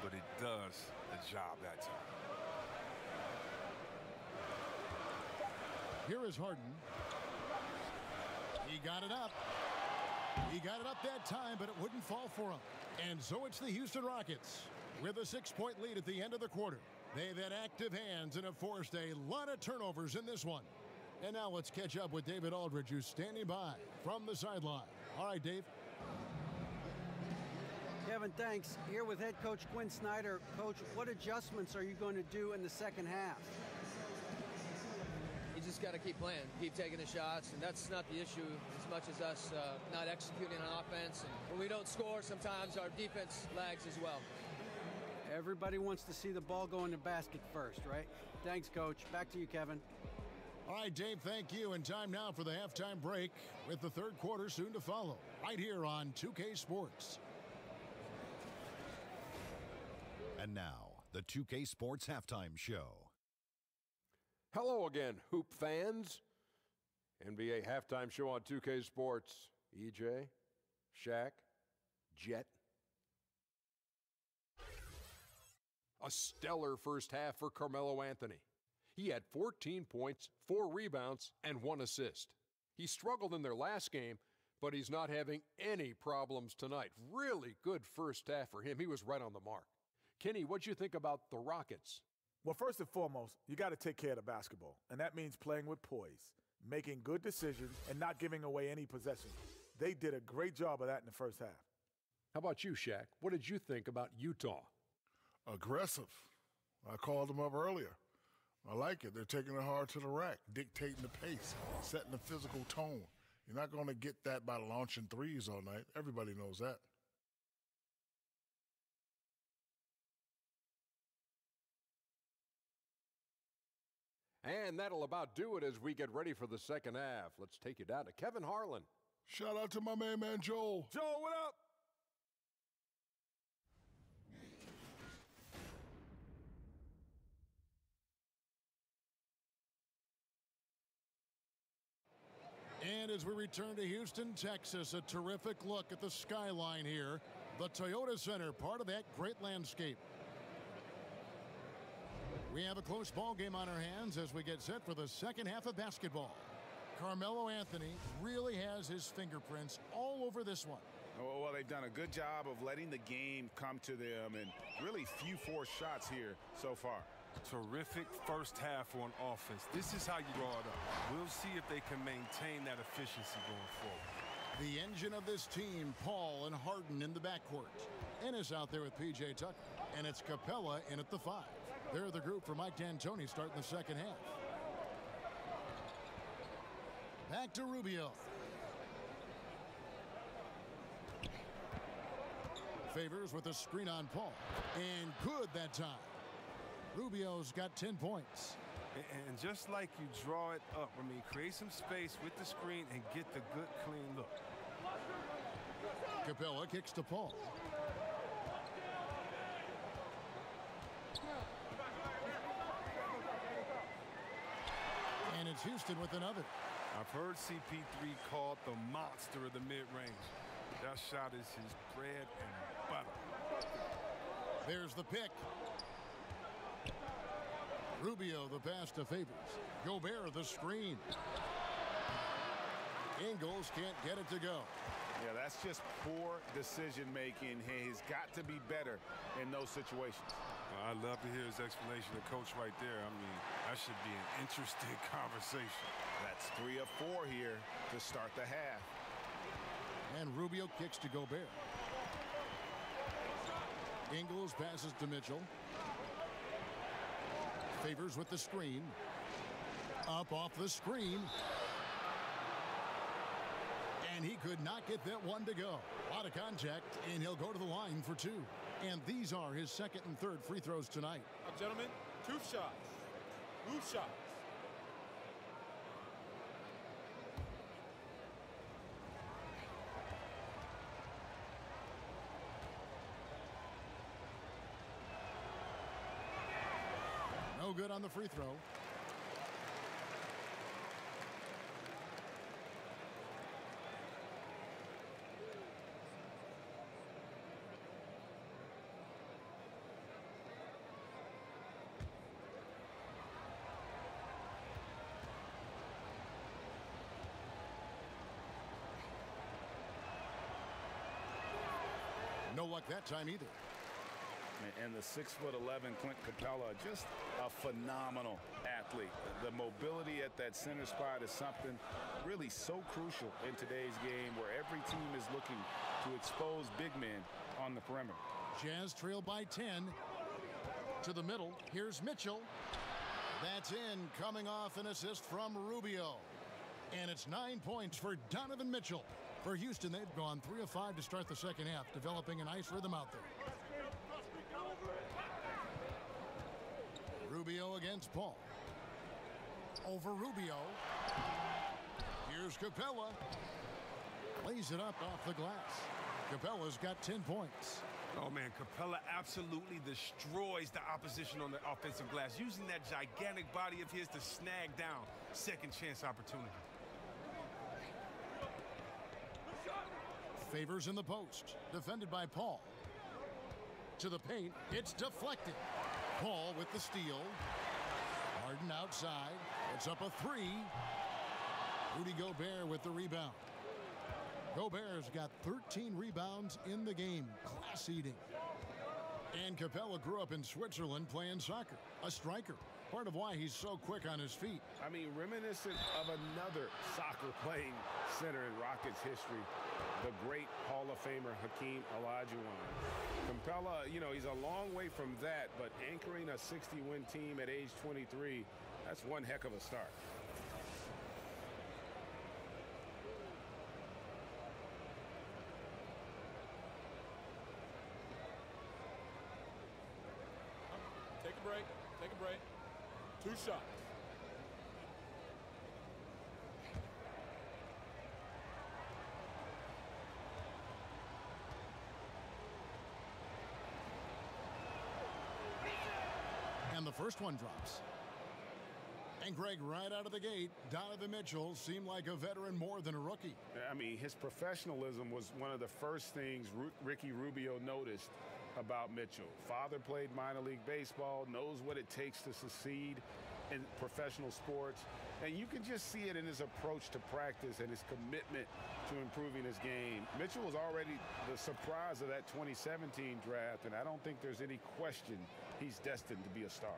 but it does the job that time. Here is Harden. He got it up. He got it up that time, but it wouldn't fall for him. And so it's the Houston Rockets with a 6-point lead at the end of the quarter. They've had active hands and have forced a lot of turnovers in this one. And now let's catch up with David Aldridge, who's standing by from the sideline. All right, Dave. Kevin, thanks. Here with head coach Quinn Snyder. Coach, what adjustments are you going to do in the second half? You just got to keep playing, keep taking the shots, and that's not the issue as much as us not executing on offense. And when we don't score, sometimes our defense lags as well. Everybody wants to see the ball go in the basket first, right? Thanks, Coach. Back to you, Kevin. All right, Dave, thank you. And time now for the halftime break with the third quarter soon to follow right here on 2K Sports. And now, the 2K Sports Halftime Show. Hello again, Hoop fans. NBA Halftime Show on 2K Sports. EJ, Shaq, Jet. A stellar first half for Carmelo Anthony. He had 14 points, 4 rebounds, and 1 assist. He struggled in their last game, but he's not having any problems tonight. Really good first half for him. He was right on the mark. Kenny, what'd you think about the Rockets? Well, first and foremost, you got to take care of the basketball, and that means playing with poise, making good decisions, and not giving away any possessions. They did a great job of that in the first half. How about you, Shaq? What did you think about Utah? Aggressive. I called them up earlier. I like it. They're taking it hard to the rack, dictating the pace, setting the physical tone. You're not going to get that by launching threes all night. Everybody knows that. And that'll about do it as we get ready for the second half. Let's take you down to Kevin Harlan. Shout out to my main man, Joel. Joel, what up? And as we return to Houston, Texas, a terrific look at the skyline here. The Toyota Center, part of that great landscape. We have a close ball game on our hands as we get set for the second half of basketball. Carmelo Anthony really has his fingerprints all over this one. Well, they've done a good job of letting the game come to them, and really few forced shots here so far. Terrific first half on offense. This is how you draw it up. We'll see if they can maintain that efficiency going forward. The engine of this team, Paul and Harden in the backcourt. Ennis out there with P.J. Tucker, and it's Capella in at the 5. They're the group for Mike D'Antoni starting the second half. Back to Rubio. Favors with a screen on Paul. And good that time. Rubio's got 10 points. And just like you draw it up, I mean, create some space with the screen and get the good, clean look. Capella kicks to Paul. And it's Houston with another. I've heard CP3 called the monster of the mid-range. That shot is his bread and butter. There's the pick. Rubio the pass to Favors. Gobert the screen. Ingles can't get it to go. Yeah, that's just poor decision making. He's got to be better in those situations. I'd love to hear his explanation of coach right there. I mean, that should be an interesting conversation. That's 3 of 4 here to start the half. And Rubio kicks to Gobert. Ingles passes to Mitchell. Favors with the screen. Up off the screen. And he could not get that one to go. A lot of contact, and he'll go to the line for 2. And these are his second and third free throws tonight. Gentlemen, 2 shots. 2 shots. good on the free throw. No luck that time either. And the 6'11" Clint Capella, just a phenomenal athlete. The mobility at that center spot is something really so crucial in today's game, where every team is looking to expose big men on the perimeter. Jazz trail by 10. To the middle. Here's Mitchell. That's in, coming off an assist from Rubio. And it's 9 points for Donovan Mitchell. For Houston, they've gone 3 of 5 to start the second half, developing a nice rhythm out there. Rubio against Paul. Over Rubio. Here's Capella. Lays it up off the glass. Capella's got 10 points. Oh, man, Capella absolutely destroys the opposition on the offensive glass, using that gigantic body of his to snag down second chance opportunity. Favors in the post. Defended by Paul. To the paint. It's deflected. Paul with the steal. Harden outside. It's up a 3. Rudy Gobert with the rebound. Gobert's got 13 rebounds in the game. Class eating. And Capella grew up in Switzerland playing soccer. A striker. Part of why he's so quick on his feet. I mean, reminiscent of another soccer playing center in Rockets history, the great Hall of Famer Hakeem Olajuwon. Capella, you know, he's a long way from that, but anchoring a 60-win team at age 23, that's one heck of a start. Take a break. Take a break. 2 shots. And the first one drops. And Greg, right out of the gate, Donovan Mitchell seemed like a veteran more than a rookie. I mean, his professionalism was one of the first things Ricky Rubio noticed about Mitchell. Father played minor league baseball, knows what it takes to succeed in professional sports. And you can just see it in his approach to practice and his commitment to improving his game. Mitchell was already the surprise of that 2017 draft, and I don't think there's any question he's destined to be a star.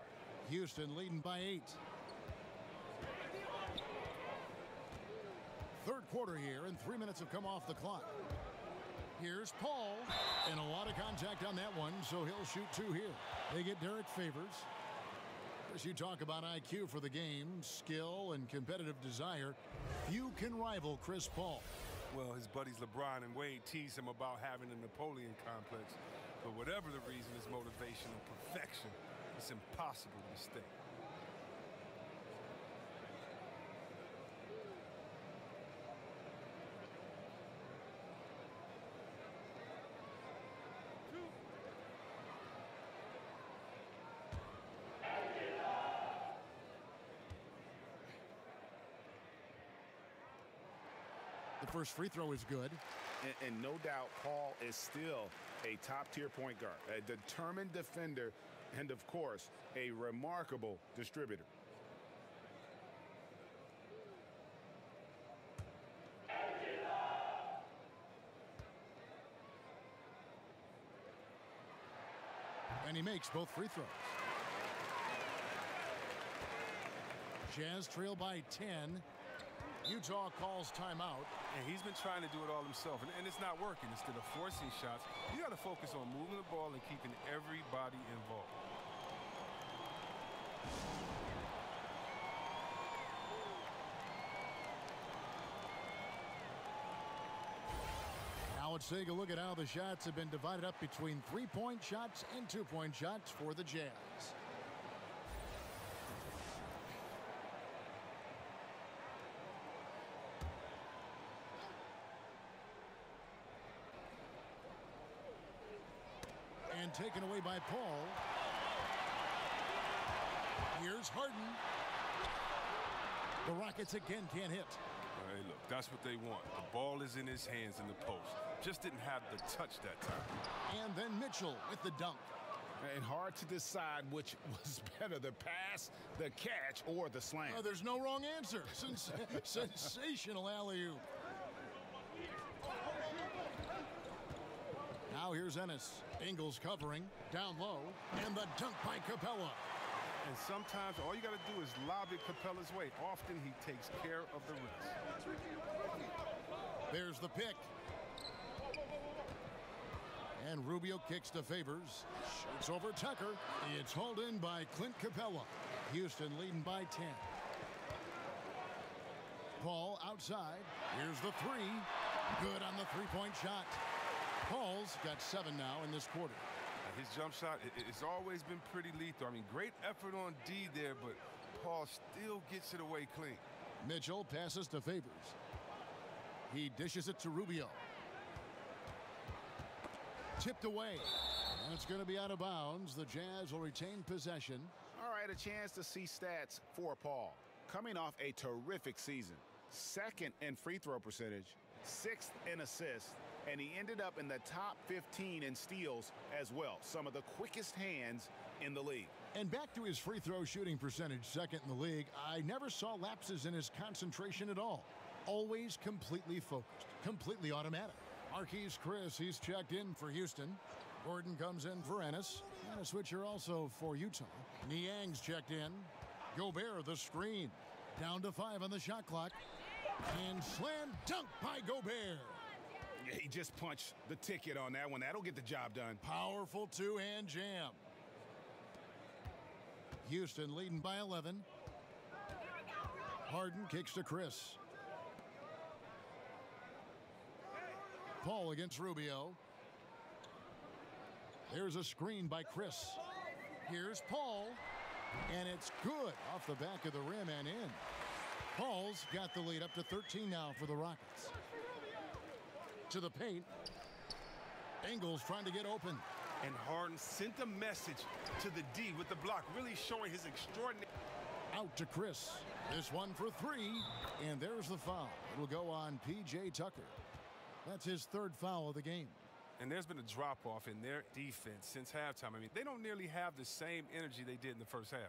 Houston leading by 8. Third quarter here, and 3 minutes have come off the clock. Here's Paul, and a lot of contact on that one, so he'll shoot 2 here. They get Derek Favors. As you talk about IQ for the game, skill and competitive desire, few can rival Chris Paul. Well, his buddies LeBron and Wade tease him about having a Napoleon complex. But whatever the reason, his motivation and perfection, it's impossible to mistake. The first free throw is good. And no doubt, Paul is still a top-tier point guard, a determined defender, and, of course, a remarkable distributor. And he makes both free throws. Jazz trail by 10. Utah calls timeout. And he's been trying to do it all himself, and it's not working. Instead of forcing shots, you got to focus on moving the ball and keeping everybody involved. Now let's take a look at how the shots have been divided up between 3-point shots and 2-point shots for the Jazz. And taken away by Paul. Here's Harden. The Rockets again can't hit. Hey, look, that's what they want. The ball is in his hands in the post. Just didn't have the touch that time. And then Mitchell with the dunk. And hard to decide which was better, the pass, the catch, or the slam. There's no wrong answer. Sensational alley-oop. Now here's Ennis. Ingles covering, down low, and the dunk by Capella. And sometimes all you got to do is lob it Capella's way. Often he takes care of the rest. There's the pick. And Rubio kicks to Favors. Shoots over Tucker. It's hauled in by Clint Capella. Houston leading by 10. Paul outside. Here's the three. Good on the three-point shot. Paul's got 7 now in this quarter. His jump shot, it's always been pretty lethal. I mean, great effort on D there, but Paul still gets it away clean. Mitchell passes to Favors. He dishes it to Rubio. Tipped away. And it's going to be out of bounds. The Jazz will retain possession. All right, a chance to see stats for Paul. Coming off a terrific season. 2nd in free throw percentage, 6th in assists, and he ended up in the top 15 in steals as well. Some of the quickest hands in the league. And back to his free throw shooting percentage, 2nd in the league. I never saw lapses in his concentration at all. Always completely focused, completely automatic. Marquise Chris, he's checked in for Houston. Gordon comes in for Ennis. And a switcher also for Utah. Niang's checked in. Gobert the screen. Down to 5 on the shot clock. And slam dunk by Gobert. Yeah, he just punched the ticket on that one. That'll get the job done. Powerful two-hand jam. Houston leading by 11. Harden kicks to Chris. Paul against Rubio. There's a screen by Chris. Here's Paul. And it's good off the back of the rim and in. Paul's got the lead up to 13 now for the Rockets. To the paint. Ingles trying to get open. And Harden sent a message to the D with the block, really showing his extraordinary. Out to Chris. This one for 3. And there's the foul. It'll go on P.J. Tucker. That's his 3rd foul of the game. And there's been a drop-off in their defense since halftime. I mean, they don't nearly have the same energy they did in the first half.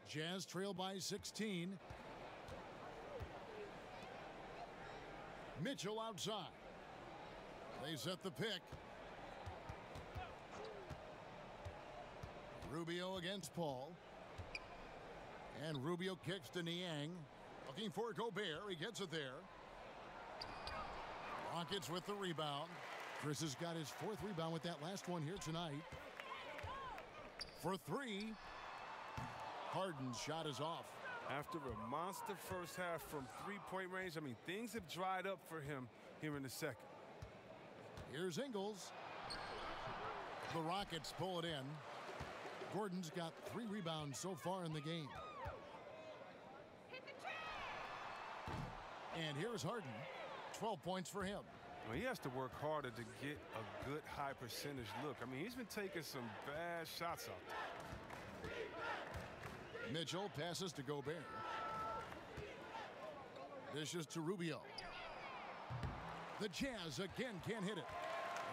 Jazz trail by 16. Mitchell outside. They set the pick. Rubio against Paul. And Rubio kicks to Niang. Looking for Gobert. He gets it there. Rockets with the rebound. Chris has got his 4th rebound with that last one here tonight. For 3. Harden's shot is off. After a monster first half from three-point range, I mean, things have dried up for him here in the second. Here's Ingles. The Rockets pull it in. Gordon's got 3 rebounds so far in the game. And here's Harden. 12 points for him. Well, he has to work harder to get a good high percentage look. I mean, he's been taking some bad shots out there. Mitchell passes to Gobert. Dishes to Rubio. The Jazz again can't hit it.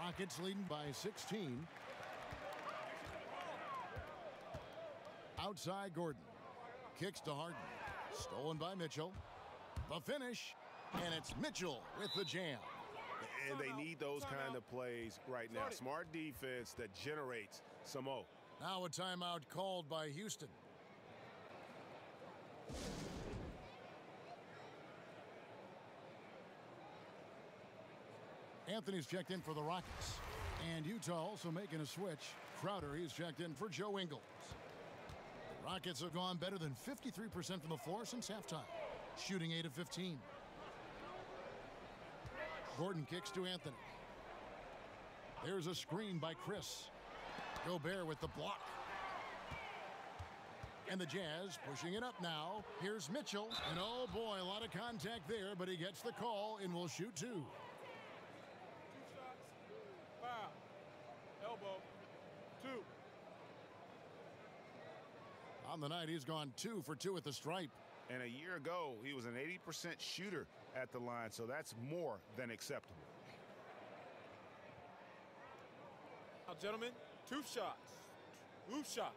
Rockets leading by 16. Outside Gordon. Kicks to Harden. Stolen by Mitchell. The finish. And it's Mitchell with the jam. And they need those kind of plays right now. Smart defense that generates some O. Now a timeout called by Houston. Anthony's checked in for the Rockets. And Utah also making a switch. Crowder, he's checked in for Joe Ingles. The Rockets have gone better than 53% from the floor since halftime. Shooting 8 of 15. Gordon kicks to Anthony. There's a screen by Chris. Gobert with the block. And the Jazz pushing it up now. Here's Mitchell. And oh boy, a lot of contact there, but he gets the call and will shoot 2. 2 shots. Foul. Elbow. 2. On the night, he's gone 2 for 2 at the stripe. And a year ago, he was an 80% shooter at the line, so that's more than acceptable. Now, gentlemen, 2 shots. 2 shots.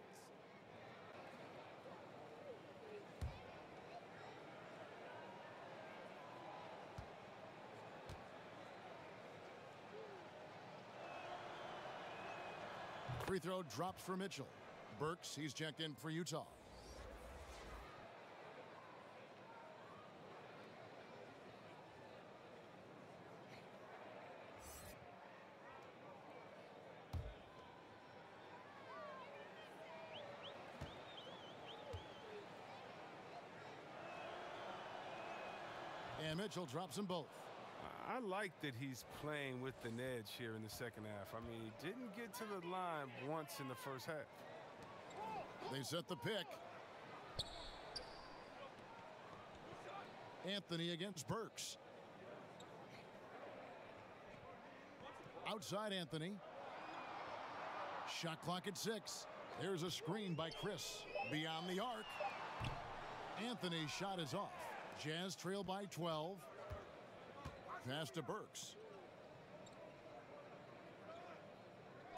Free throw drops for Mitchell. Burks, he's checked in for Utah. And Mitchell drops them both. I like that he's playing with an edge here in the second half. I mean, he didn't get to the line once in the first half. They set the pick. Anthony against Burks. Outside Anthony. Shot clock at 6. There's a screen by Chris. Beyond the arc. Anthony's shot is off. Jazz trail by 12. Pass to Burks.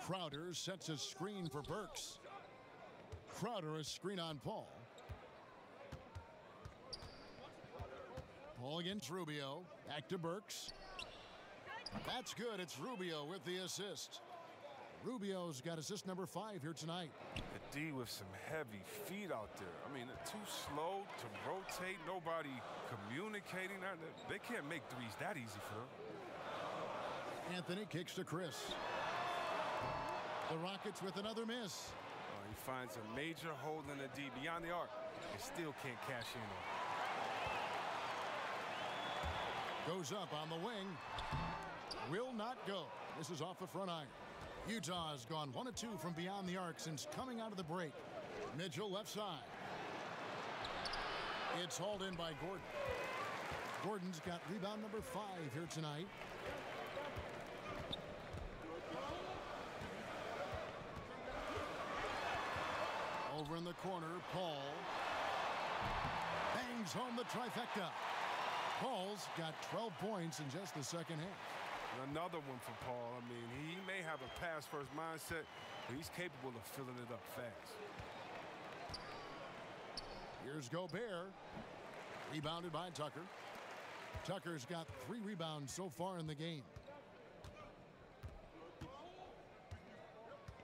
Crowder sets a screen for Burks. Crowder a screen on Paul. Paul against Rubio. Back to Burks. That's good. It's Rubio with the assist. Rubio's got assist number 5 here tonight. The D with some heavy feet out there. I mean, they're too slow to rotate. Nobody communicating. They can't make threes that easy for them. Anthony kicks to Chris. The Rockets with another miss. He finds a major hole in the D beyond the arc. They still can't cash in on it. Goes up on the wing. Will not go. This is off the front iron. Utah has gone 1 of 2 from beyond the arc since coming out of the break. Mitchell left side. It's hauled in by Gordon. Gordon's got rebound number 5 here tonight. Over in the corner, Paul bangs home the trifecta. Paul's got 12 points in just the second half. Another one for Paul. I mean, he may have a pass-first mindset, but he's capable of filling it up fast. Here's Gobert. Rebounded by Tucker. Tucker's got 3 rebounds so far in the game.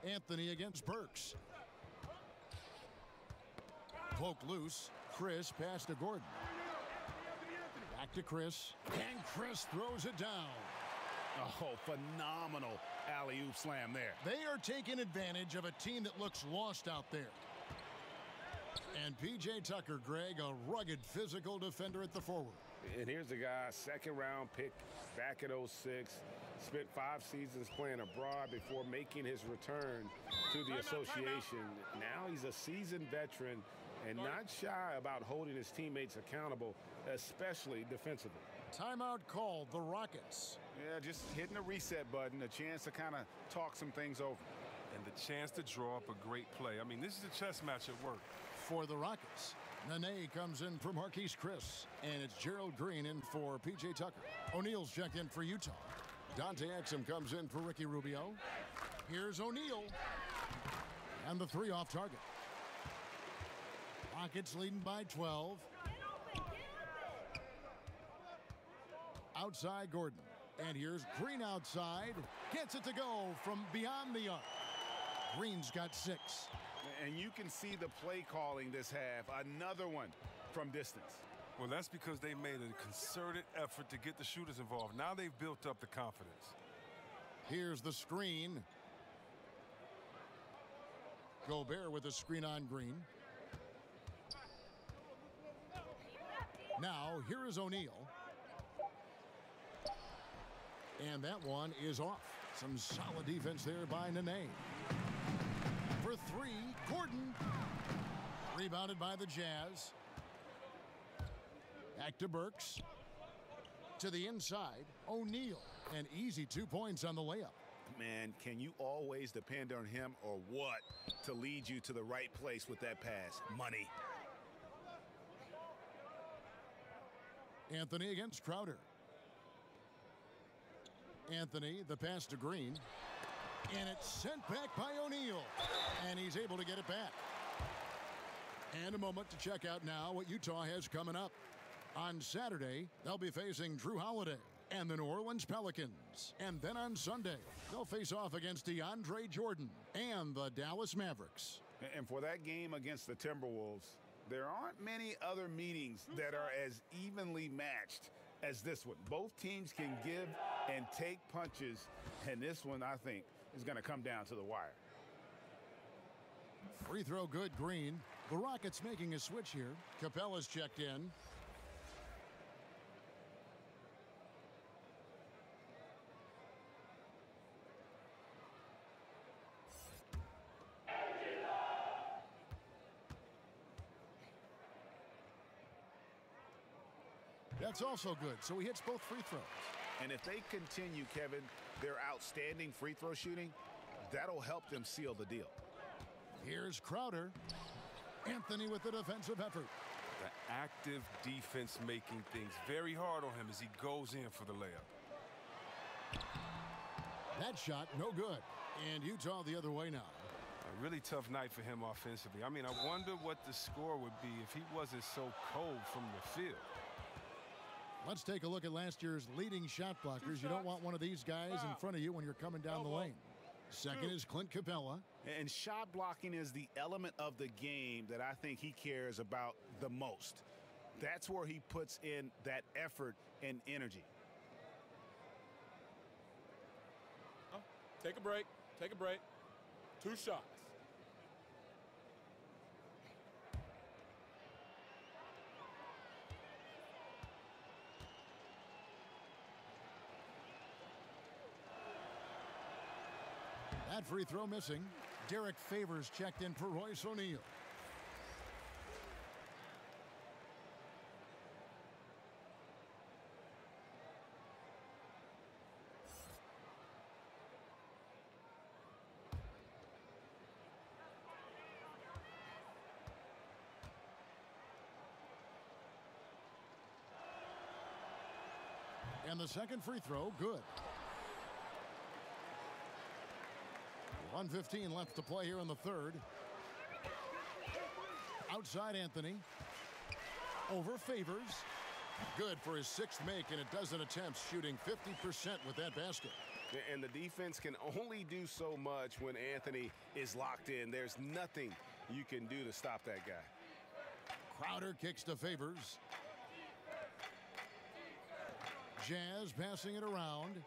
Anthony against Burks. Poke loose. Chris pass to Gordon. Back to Chris. And Chris throws it down. Oh, phenomenal alley-oop slam there. They are taking advantage of a team that looks lost out there. And P.J. Tucker, Greg, a rugged physical defender at the forward. And here's the guy, second-round pick back at 06. Spent 5 seasons playing abroad before making his return to the association. Now he's a seasoned veteran and not shy about holding his teammates accountable, especially defensively. Timeout called, the Rockets. Yeah, just hitting the reset button, a chance to kind of talk some things over. And the chance to draw up a great play. I mean, this is a chess match at work. For the Rockets, Nene comes in for Marquise Chris, and it's Gerald Green in for P.J. Tucker. O'Neal's checked in for Utah. Dante Exum comes in for Ricky Rubio. Here's O'Neal. And the 3 off target. Rockets leading by 12. Outside Gordon. And here's Green outside. Gets it to go from beyond the arc. Green's got 6. And you can see the play calling this half. Another one from distance. Well, that's because they made a concerted effort to get the shooters involved. Now they've built up the confidence. Here's the screen. Gobert with a screen on Green. Now, here is O'Neal. And that one is off. Some solid defense there by Nene. For 3, Gordon. Rebounded by the Jazz. Back to Burks. To the inside, O'Neal. An easy 2 points on the layup. man, can you always depend on him or what to lead you to the right place with that pass? Money. Anthony against Crowder. Anthony, the pass to Green. And it's sent back by O'Neal. And he's able to get it back. And a moment to check out now what Utah has coming up. On Saturday, they'll be facing Drew Holiday and the New Orleans Pelicans. And then on Sunday, they'll face off against DeAndre Jordan and the Dallas Mavericks. And for that game against the Timberwolves, there aren't many other meetings that are as evenly matched as this one. Both teams can give and take punches, and this one, I think, is going to come down to the wire. Free throw good, Green. The Rockets making a switch here. Capella's checked in. That's also good, so he hits both free throws. And if they continue, Kevin, their outstanding free throw shooting, that'll help them seal the deal. Here's Crowder. Anthony with the defensive effort. The active defense making things very hard on him as he goes in for the layup. That shot, no good. And Utah the other way now. A really tough night for him offensively. I mean, I wonder what the score would be if he wasn't so cold from the field. Let's take a look at last year's leading shot blockers. You don't want one of these guys in front of you when you're coming down the lane. Second is Clint Capella. And shot blocking is the element of the game that I think he cares about the most. That's where he puts in that effort and energy. Take a break. Take a break. 2 shots. That free throw missing. Derek Favors checked in for Royce O'Neal. And the second free throw, good. 1:15 left to play here in the third. Outside Anthony. Over Favors. Good for his 6th make and a dozen attempts, shooting 50% with that basket. And the defense can only do so much when Anthony is locked in. There's nothing you can do to stop that guy. Crowder kicks to Favors. Jazz passing it around.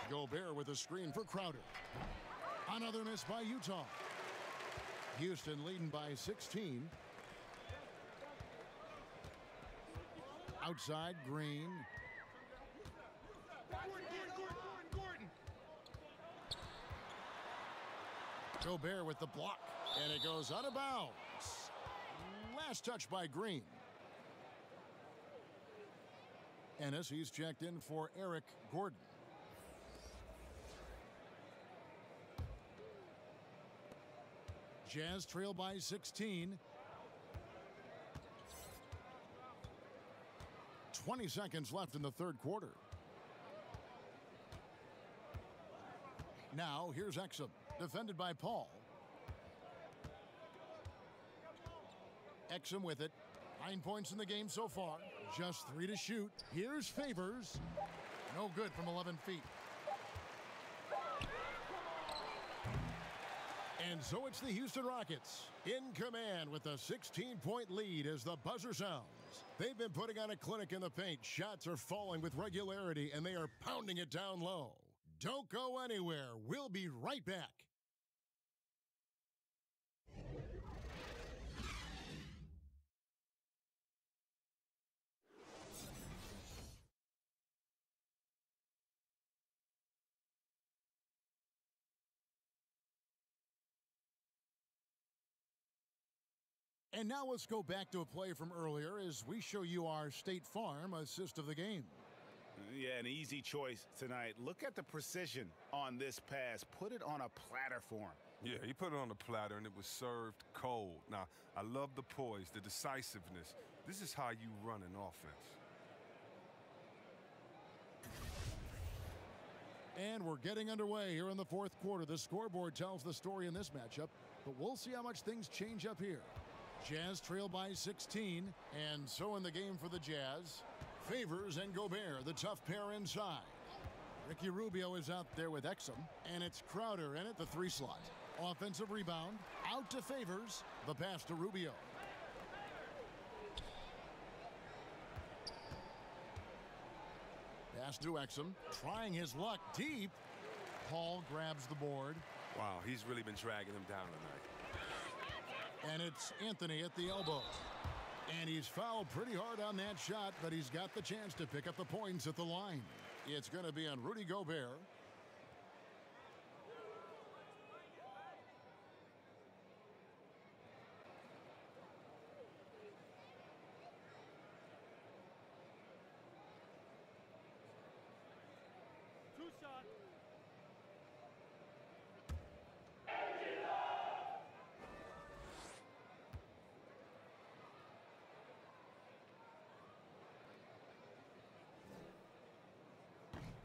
Gobert with a screen for Crowder. Another miss by Utah. Houston leading by 16. Outside, Green. Gordon. Gobert with the block. And it goes out of bounds. Last touch by Green. Ennis, he's checked in for Eric Gordon. Jazz trail by 16. 20 seconds left in the third quarter. Now here's Exum, defended by Paul. Exum with it. 9 points in the game so far. Just 3 to shoot. Here's Favors. No good from 11 feet. And so it's the Houston Rockets in command with a 16-point lead as the buzzer sounds. They've been putting on a clinic in the paint. Shots are falling with regularity, and they are pounding it down low. Don't go anywhere. We'll be right back. And now let's go back to a play from earlier as we show you our State Farm assist of the game. Yeah, an easy choice tonight. Look at the precision on this pass. Put it on a platter for him. Yeah, he put it on the platter, and it was served cold. Now, I love the poise, the decisiveness. This is how you run an offense. And we're getting underway here in the fourth quarter. The scoreboard tells the story in this matchup, but we'll see how much things change up here. Jazz trail by 16, and so in the game for the Jazz, Favors and Gobert, the tough pair inside. Ricky Rubio is out there with Exum, and it's Crowder in at the 3 slot. Offensive rebound, out to Favors, the pass to Rubio. Pass to Exum, trying his luck deep. Paul grabs the board. Wow, he's really been dragging him down tonight. And it's Anthony at the elbow. And he's fouled pretty hard on that shot, but he's got the chance to pick up the points at the line. It's going to be on Rudy Gobert.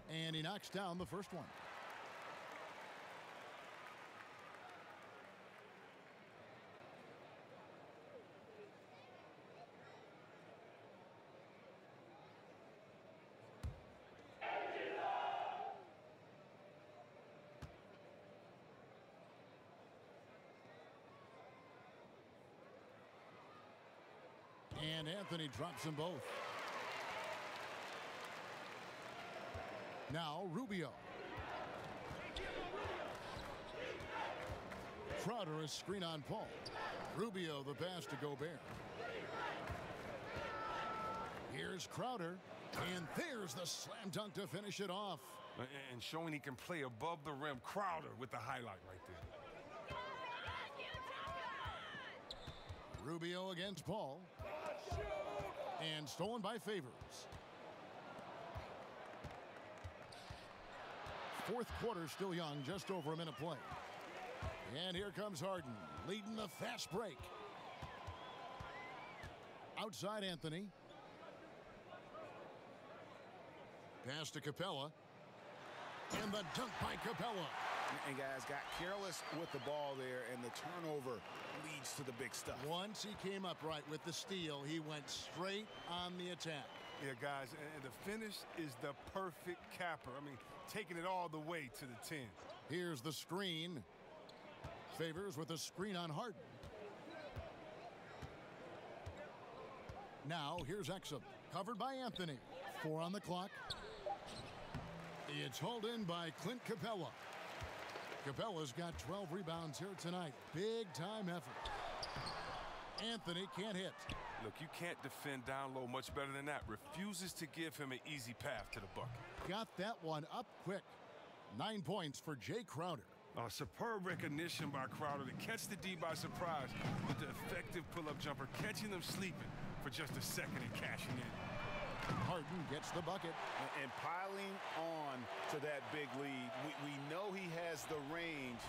And he knocks down the first one. And Anthony drops them both. Now Rubio. Crowder, a screen on Paul. Rubio, the pass to Gobert. Here's Crowder. And there's the slam dunk to finish it off. And showing he can play above the rim. Crowder with the highlight right there. Rubio against Paul. And stolen by Favors. Fourth quarter still young, just over a minute play. And here comes Harden, leading the fast break. Outside Anthony. Pass to Capella. And the dunk by Capella. And guys got careless with the ball there, and the turnover leads to the big stuff. Once he came upright with the steal, he went straight on the attack. Yeah, guys, and the finish is the perfect capper. I mean, taking it all the way to the 10. Here's the screen. Favors with a screen on Harden. Now, here's Exum, covered by Anthony. 4 on the clock. It's hauled in by Clint Capella. Capella's got 12 rebounds here tonight. Big time effort. Anthony can't hit. Look, you can't defend down low much better than that. Refuses to give him an easy path to the bucket. Got that one up quick. 9 points for Jay Crowder. Superb recognition by Crowder to catch the D by surprise with the effective pull-up jumper, catching them sleeping for just a second and cashing in. Harden gets the bucket. And piling on to that big lead. We know he has the range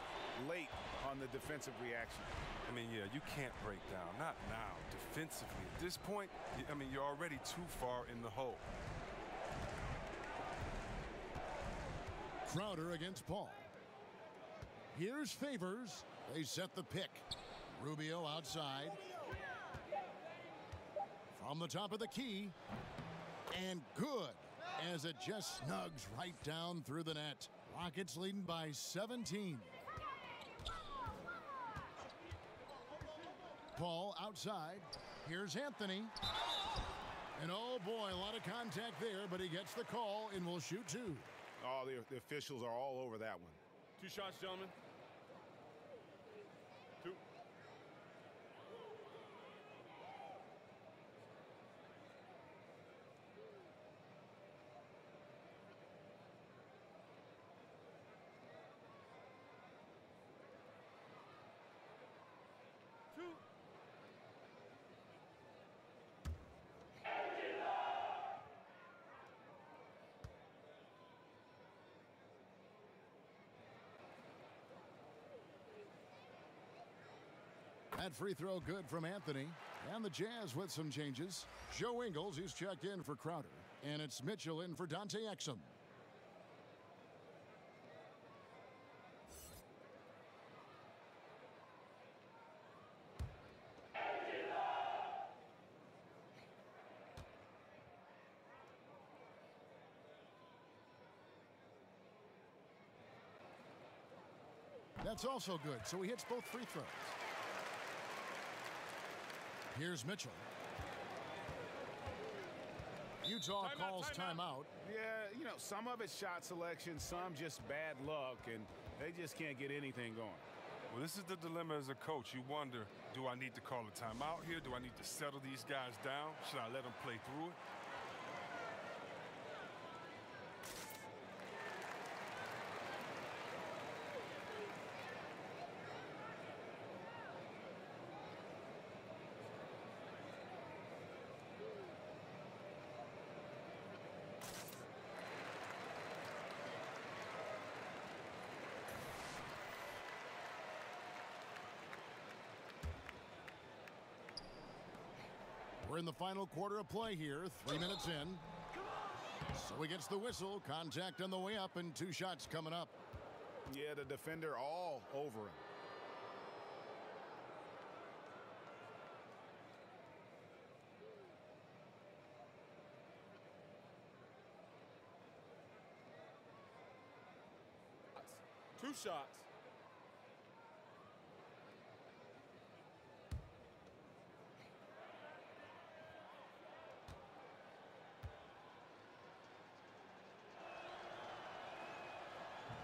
late on the defensive reaction. I mean, yeah, you can't break down. Not now. Defensively. At this point, I mean, you're already too far in the hole. Crowder against Paul. Here's Favors. They set the pick. Rubio outside. From the top of the key. And good, as it just snugs right down through the net. Rockets leading by 17. Paul outside. Here's Anthony. And oh boy, a lot of contact there, but he gets the call and will shoot 2. Oh, the officials are all over that one. 2 shots, gentlemen. 2. That free throw good from Anthony. And the Jazz with some changes. Joe Ingles, he's checked in for Crowder. And it's Mitchell in for Dante Exum. That's also good, so he hits both free throws. Here's Mitchell. Utah calls timeout. Yeah, you know, some of it's shot selection, some just bad luck, and they just can't get anything going. Well, this is the dilemma as a coach. You wonder, do I need to call a timeout here? Do I need to settle these guys down? Should I let them play through it? We're in the final quarter of play here, 3 minutes in. So he gets the whistle, contact on the way up, and 2 shots coming up. Yeah, the defender all over him. Two shots.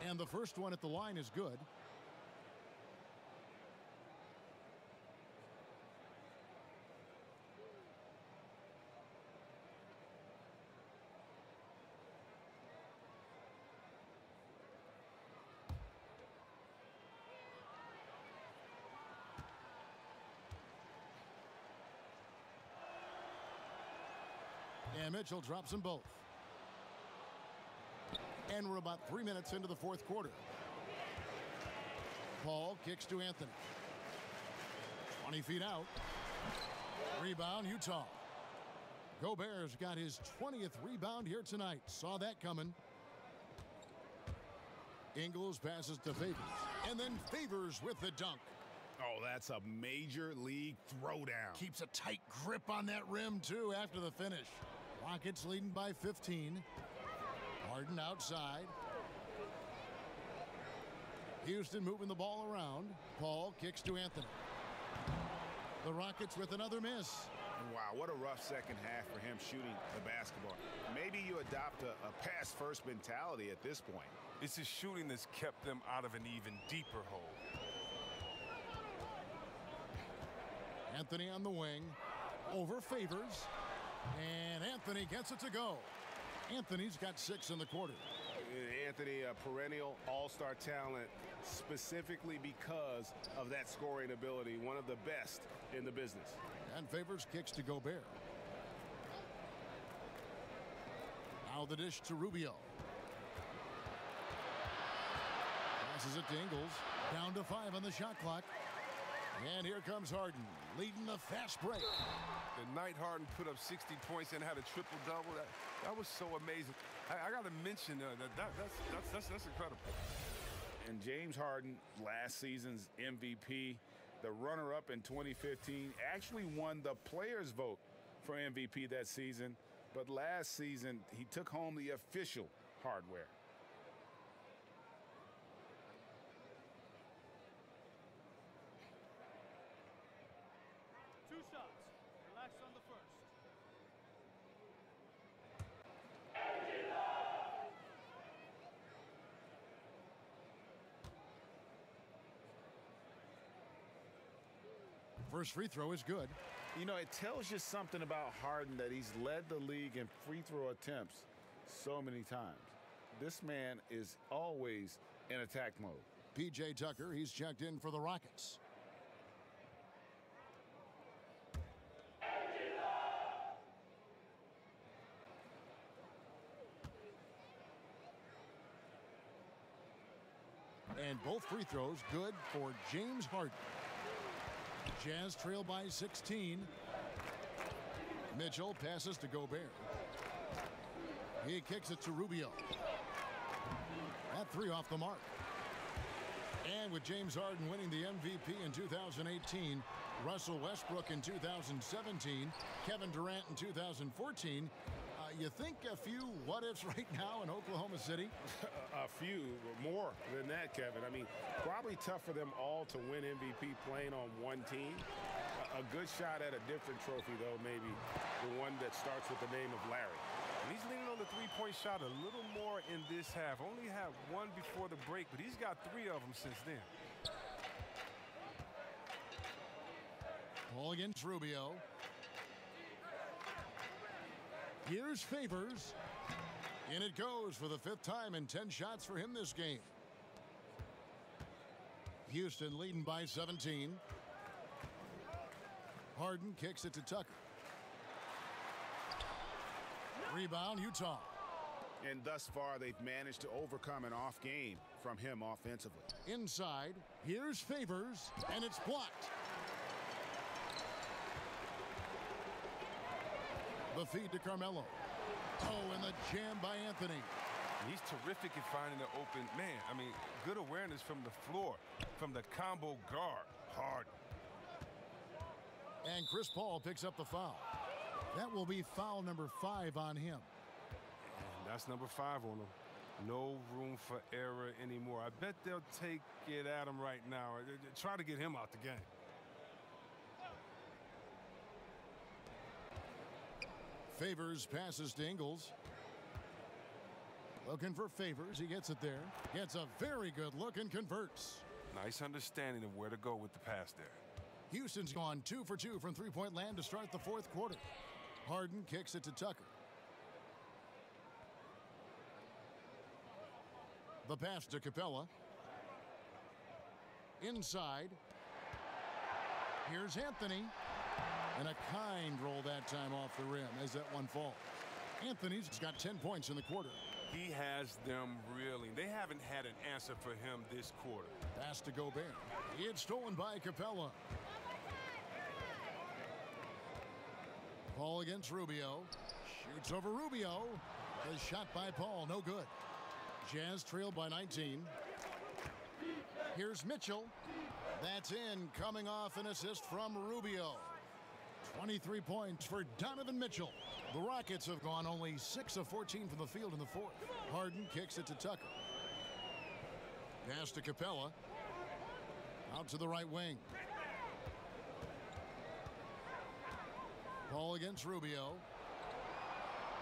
And the first one at the line is good. And Mitchell drops them both. And we're about 3 minutes into the fourth quarter. Paul kicks to Anthony. 20 feet out. Rebound, Utah. Gobert's got his 20th rebound here tonight. Saw that coming. Ingles passes to Favors. And then Favors with the dunk. Oh, that's a major league throwdown. Keeps a tight grip on that rim, too, after the finish. Rockets leading by 15. Harden outside. Houston moving the ball around. Paul kicks to Anthony. The Rockets with another miss. Wow, what a rough second half for him shooting the basketball. Maybe you adopt a pass-first mentality at this point. It's his shooting that's kept them out of an even deeper hole. Anthony on the wing. Over Favors. And Anthony gets it to go. Anthony's got 6 in the quarter. Anthony, a perennial all-star talent, specifically because of that scoring ability, one of the best in the business. And Favors kicks to Gobert. Now the dish to Rubio. Passes it to Ingles. Down to 5 on the shot clock. And here comes Harden, leading the fast break. The night Harden put up 60 points and had a triple-double. That was so amazing. I got to mention that's incredible. And James Harden, last season's MVP, the runner-up in 2015, actually won the players' vote for MVP that season. But last season, he took home the official hardware. Two shots. Relax on the first. First free throw is good. You know, it tells you something about Harden that he's led the league in free throw attempts so many times. This man is always in attack mode. P.J. Tucker, he's checked in for the Rockets. And both free throws good for James Harden. Jazz trail by 16. Mitchell passes to Gobert. He kicks it to Rubio. That three off the mark. And with James Harden winning the MVP in 2018, Russell Westbrook in 2017, Kevin Durant in 2014, you think a few what-ifs right now in Oklahoma City? A few, more than that, Kevin. I mean, probably tough for them all to win MVP playing on one team. A good shot at a different trophy, though, maybe the one that starts with the name of Larry. And he's leaning on the three-point shot a little more in this half. Only had one before the break, but he's got 3 of them since then. Ball against Rubio. Here's Favors. In it goes for the 5th time and 10 shots for him this game. Houston leading by 17. Harden kicks it to Tucker. Rebound, Utah. And thus far, they've managed to overcome an off game from him offensively. Inside, here's Favors, and it's blocked. The feed to Carmelo. Oh, and the jam by Anthony. He's terrific at finding the open man. I mean, good awareness from the floor, from the combo guard. Hard. And Chris Paul picks up the foul. That will be foul number 5 on him. And that's number 5 on him. No room for error anymore. I bet they'll take it at him right now. Try to get him out the game. Favors passes to Ingles. Looking for Favors. He gets it there. Gets a very good look and converts. Nice understanding of where to go with the pass there. Houston's gone 2 for 2 from three-point land to start the 4th quarter. Harden kicks it to Tucker. The pass to Capella. Inside. Here's Anthony. And a kind roll that time off the rim as that one falls. Anthony's got 10 points in the quarter. He has them reeling. They haven't had an answer for him this quarter. Pass to Gobert. It's stolen by Capella. Paul against Rubio. Shoots over Rubio. The shot by Paul, no good. Jazz trailed by 19. Here's Mitchell. That's in, coming off an assist from Rubio. 23 points for Donovan Mitchell. The Rockets have gone only 6 of 14 from the field in the 4th. Harden kicks it to Tucker. Pass to Capella. Out to the right wing. Paul against Rubio.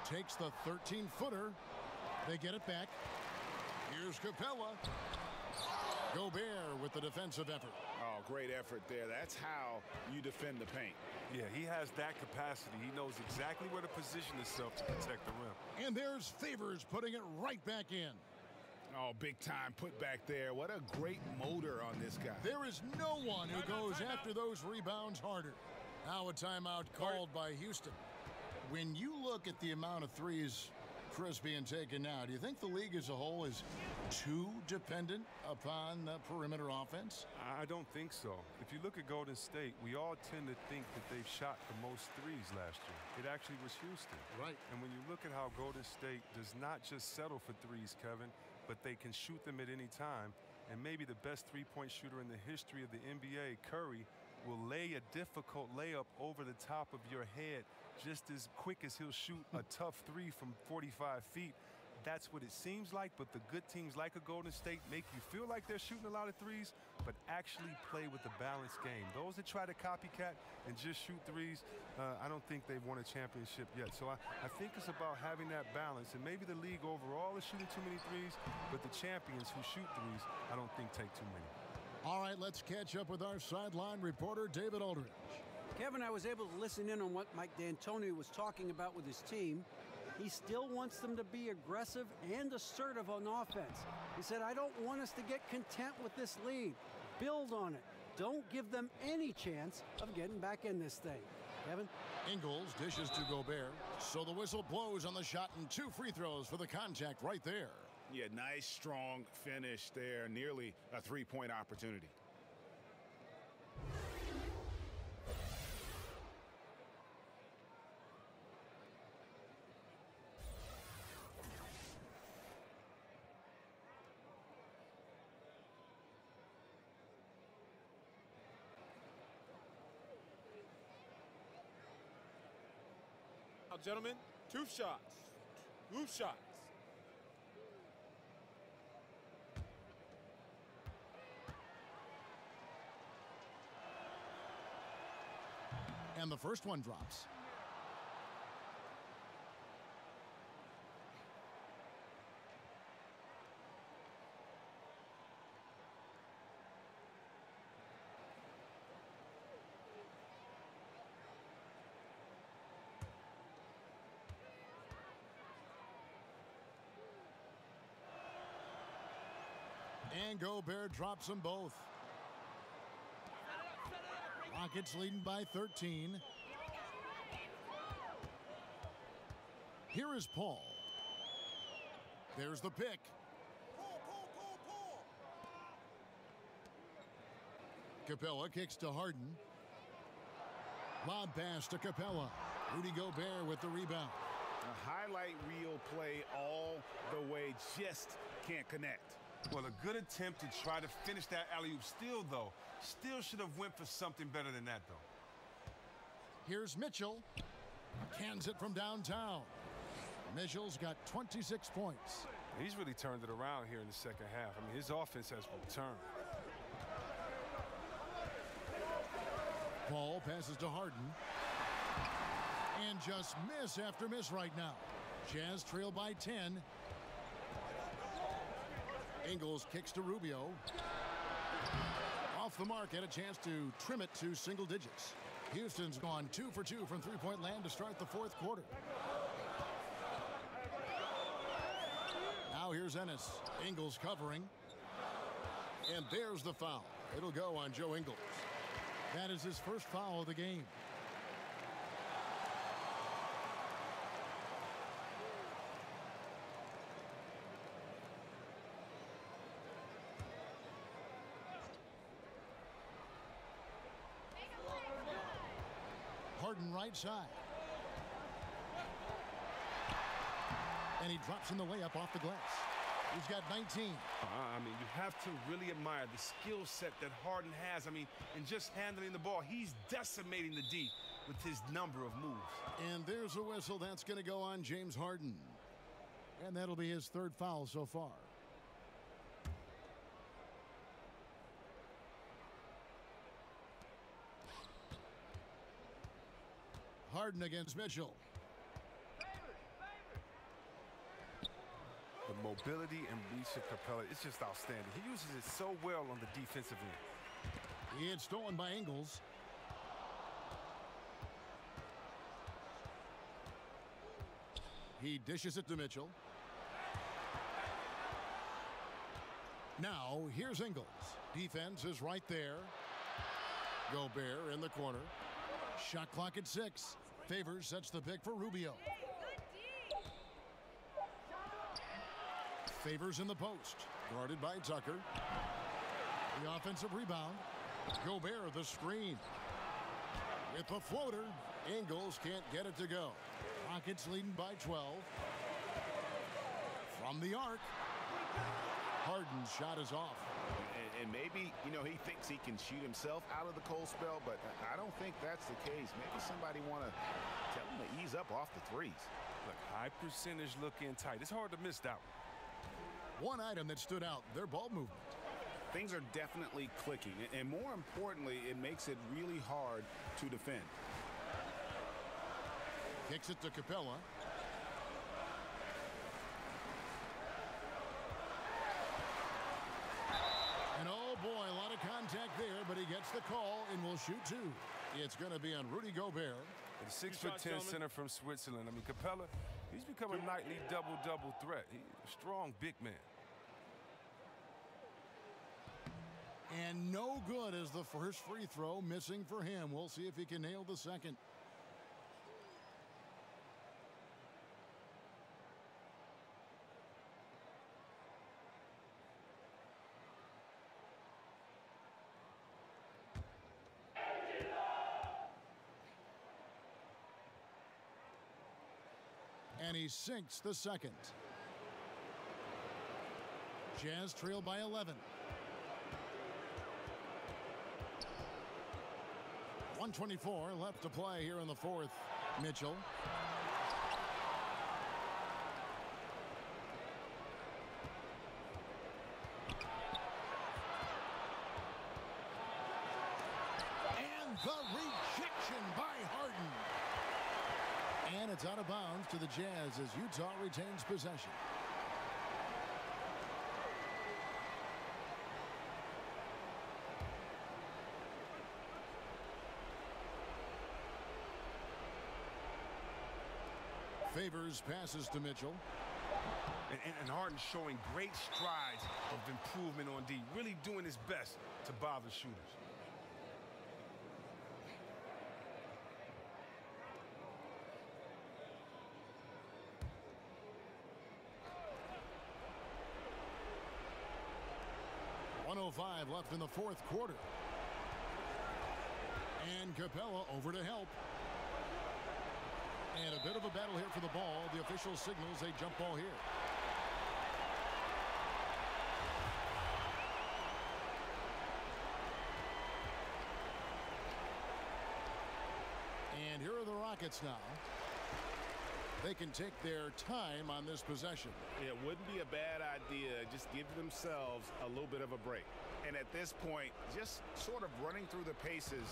Takes the 13-footer. They get it back. Here's Capella. Gobert with the defensive effort. Oh, great effort there. That's how you defend the paint. Yeah, he has that capacity. He knows exactly where to position himself to protect the rim. And there's Favors putting it right back in. Oh, big time put back there. What a great motor on this guy. There is no one who goes after those rebounds harder. Now a timeout called by Houston. When you look at the amount of threes Chris being taken now, do you think the league as a whole is too dependent upon the perimeter offense? I don't think so. If you look at Golden State, we all tend to think that they've shot the most threes last year. It actually was Houston. Right. And when you look at how Golden State does not just settle for threes, Kevin, but they can shoot them at any time. And maybe the best three-point shooter in the history of the NBA, Curry, will lay a difficult layup over the top of your head just as quick as he'll shoot a tough three from 45 feet. That's what it seems like, but the good teams like a Golden State make you feel like they're shooting a lot of threes, but actually play with a balanced game. Those that try to copycat and just shoot threes, I don't think they've won a championship yet. So I think it's about having that balance, and maybe the league overall is shooting too many threes, but the champions who shoot threes, I don't think take too many. All right, let's catch up with our sideline reporter, David Aldridge. Kevin, I was able to listen in on what Mike D'Antoni was talking about with his team. He still wants them to be aggressive and assertive on offense. He said, I don't want us to get content with this lead. Build on it. Don't give them any chance of getting back in this thing. Kevin? Ingles dishes to Gobert. So the whistle blows on the shot and 2 free throws for the contact right there. Yeah, nice, strong finish there. Nearly a 3-point opportunity. Timeout, gentlemen. 2 shots. 2 shots. And the first one drops. And Gobert drops them both. Rockets leading by 13. Here is Paul. There's the pick. Capella kicks to Harden. Lob pass to Capella. Rudy Gobert with the rebound. A highlight reel play all the way, just can't connect. Well, a good attempt to try to finish that alley-oop. Still should have went for something better than that, though. Here's Mitchell. Cans it from downtown. Mitchell's got 26 points. He's really turned it around here in the second half. I mean, his offense has returned. Paul passes to Harden. And just miss after miss right now. Jazz trail by 10. Ingles kicks to Rubio. Off the mark, had a chance to trim it to single digits. Houston's gone 2 for 2 from three-point land to start the fourth quarter. Now here's Ennis. Ingles covering. And there's the foul. It'll go on Joe Ingles. That is his first foul of the game. Harden right side. And he drops in the layup off the glass. He's got 19. I mean, you have to really admire the skill set that Harden has. I mean, in just handling the ball, he's decimating the D with his number of moves. And there's a whistle. That's going to go on James Harden. And that'll be his third foul so far. Harden against Mitchell. The mobility and reach of Capella is just outstanding. He uses it so well on the defensive end. It's stolen by Ingles. He dishes it to Mitchell. Now, here's Ingles. Defense is right there. Gobert in the corner. Shot clock at 6. Favors sets the pick for Rubio. Favors in the post. Guarded by Tucker. The offensive rebound. Gobert the screen. With the floater. Ingles can't get it to go. Rockets leading by 12. From the arc. Harden's shot is off. And maybe, you know, he thinks he can shoot himself out of the cold spell, but I don't think that's the case. Maybe somebody want to tell him to ease up off the threes. Look, high percentage looking tight. It's hard to miss that One one. item that stood out, their ball movement. Things are definitely clicking. And more importantly, it makes it really hard to defend. Kicks it to Capella. And oh boy, a lot of contact there, but he gets the call and will shoot 2. It's going to be on Rudy Gobert. The 6'10" center from Switzerland. I mean, Capella, he's become a nightly double-double threat. He's a strong big man. And no good as the first free throw, missing for him. We'll see if he can nail the second. And he sinks the second. Jazz trail by 11. 1:24 left to play here in the fourth. Mitchell. And the rejection by Harden. And it's out of bounds to the Jazz as Utah retains possession. Favors passes to Mitchell. And Harden showing great strides of improvement on D, really doing his best to bother shooters. .105 left in the fourth quarter. And Capella over to help. And a bit of a battle here for the ball. The official signals a jump ball here. And here are the Rockets now. They can take their time on this possession. It wouldn't be a bad idea. Just give themselves a little bit of a break. And at this point, just sort of running through the paces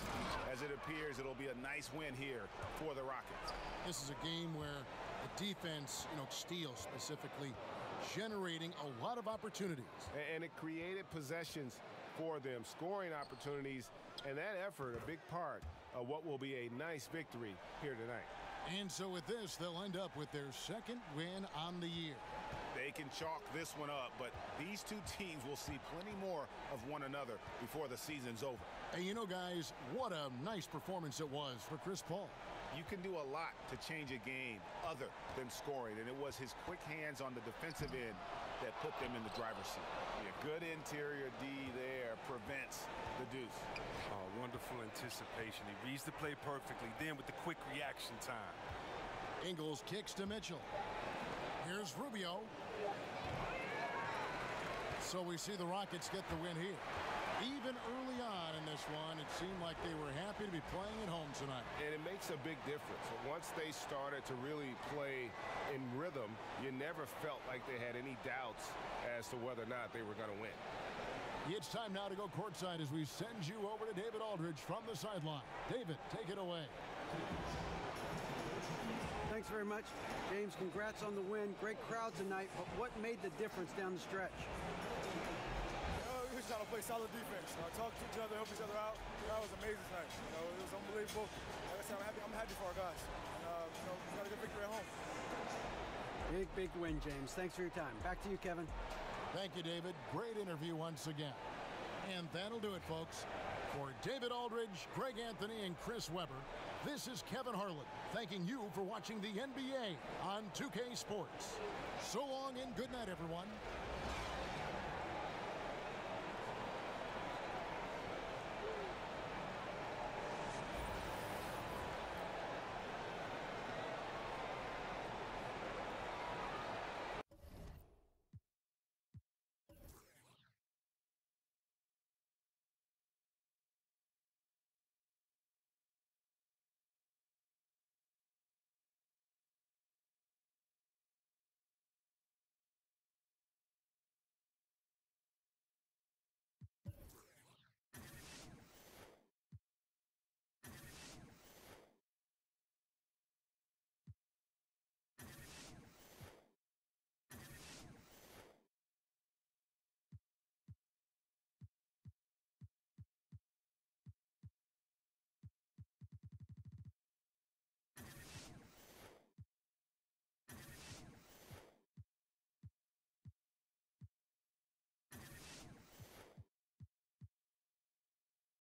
as it appears it'll be a nice win here for the Rockets. This is a game where the defense, Steele specifically, generating a lot of opportunities. And it created possessions for them, scoring opportunities, and that effort, a big part of what will be a nice victory here tonight. And so with this, they'll end up with their second win on the year. They can chalk this one up, but these two teams will see plenty more of one another before the season's over. Hey, guys, what a nice performance it was for Chris Paul. You can do a lot to change a game other than scoring, and it was his quick hands on the defensive end that put them in the driver's seat. Yeah, good interior D there prevents the deuce. Oh, wonderful anticipation. He reads the play perfectly, then with the quick reaction time. Ingles kicks to Mitchell. Here's Rubio. So we see the Rockets get the win here. Even early on in this one, it seemed like they were happy to be playing at home tonight. And it makes a big difference. Once they started to really play in rhythm, you never felt like they had any doubts as to whether or not they were going to win. It's time now to go courtside as we send you over to David Aldridge from the sideline. David, take it away. Thanks very much, James. Congrats on the win. Great crowd tonight, but what made the difference down the stretch? We just trying to play solid defense. Talk to each other, help each other out. That was amazing tonight. It was unbelievable. Like I said, I'm happy for our guys. And, we got a good victory at home. Big win, James. Thanks for your time. Back to you, Kevin. Thank you, David. Great interview once again. And that'll do it, folks. For David Aldridge, Greg Anthony, and Chris Webber, this is Kevin Harlan thanking you for watching the NBA on 2K Sports. So long and good night, everyone.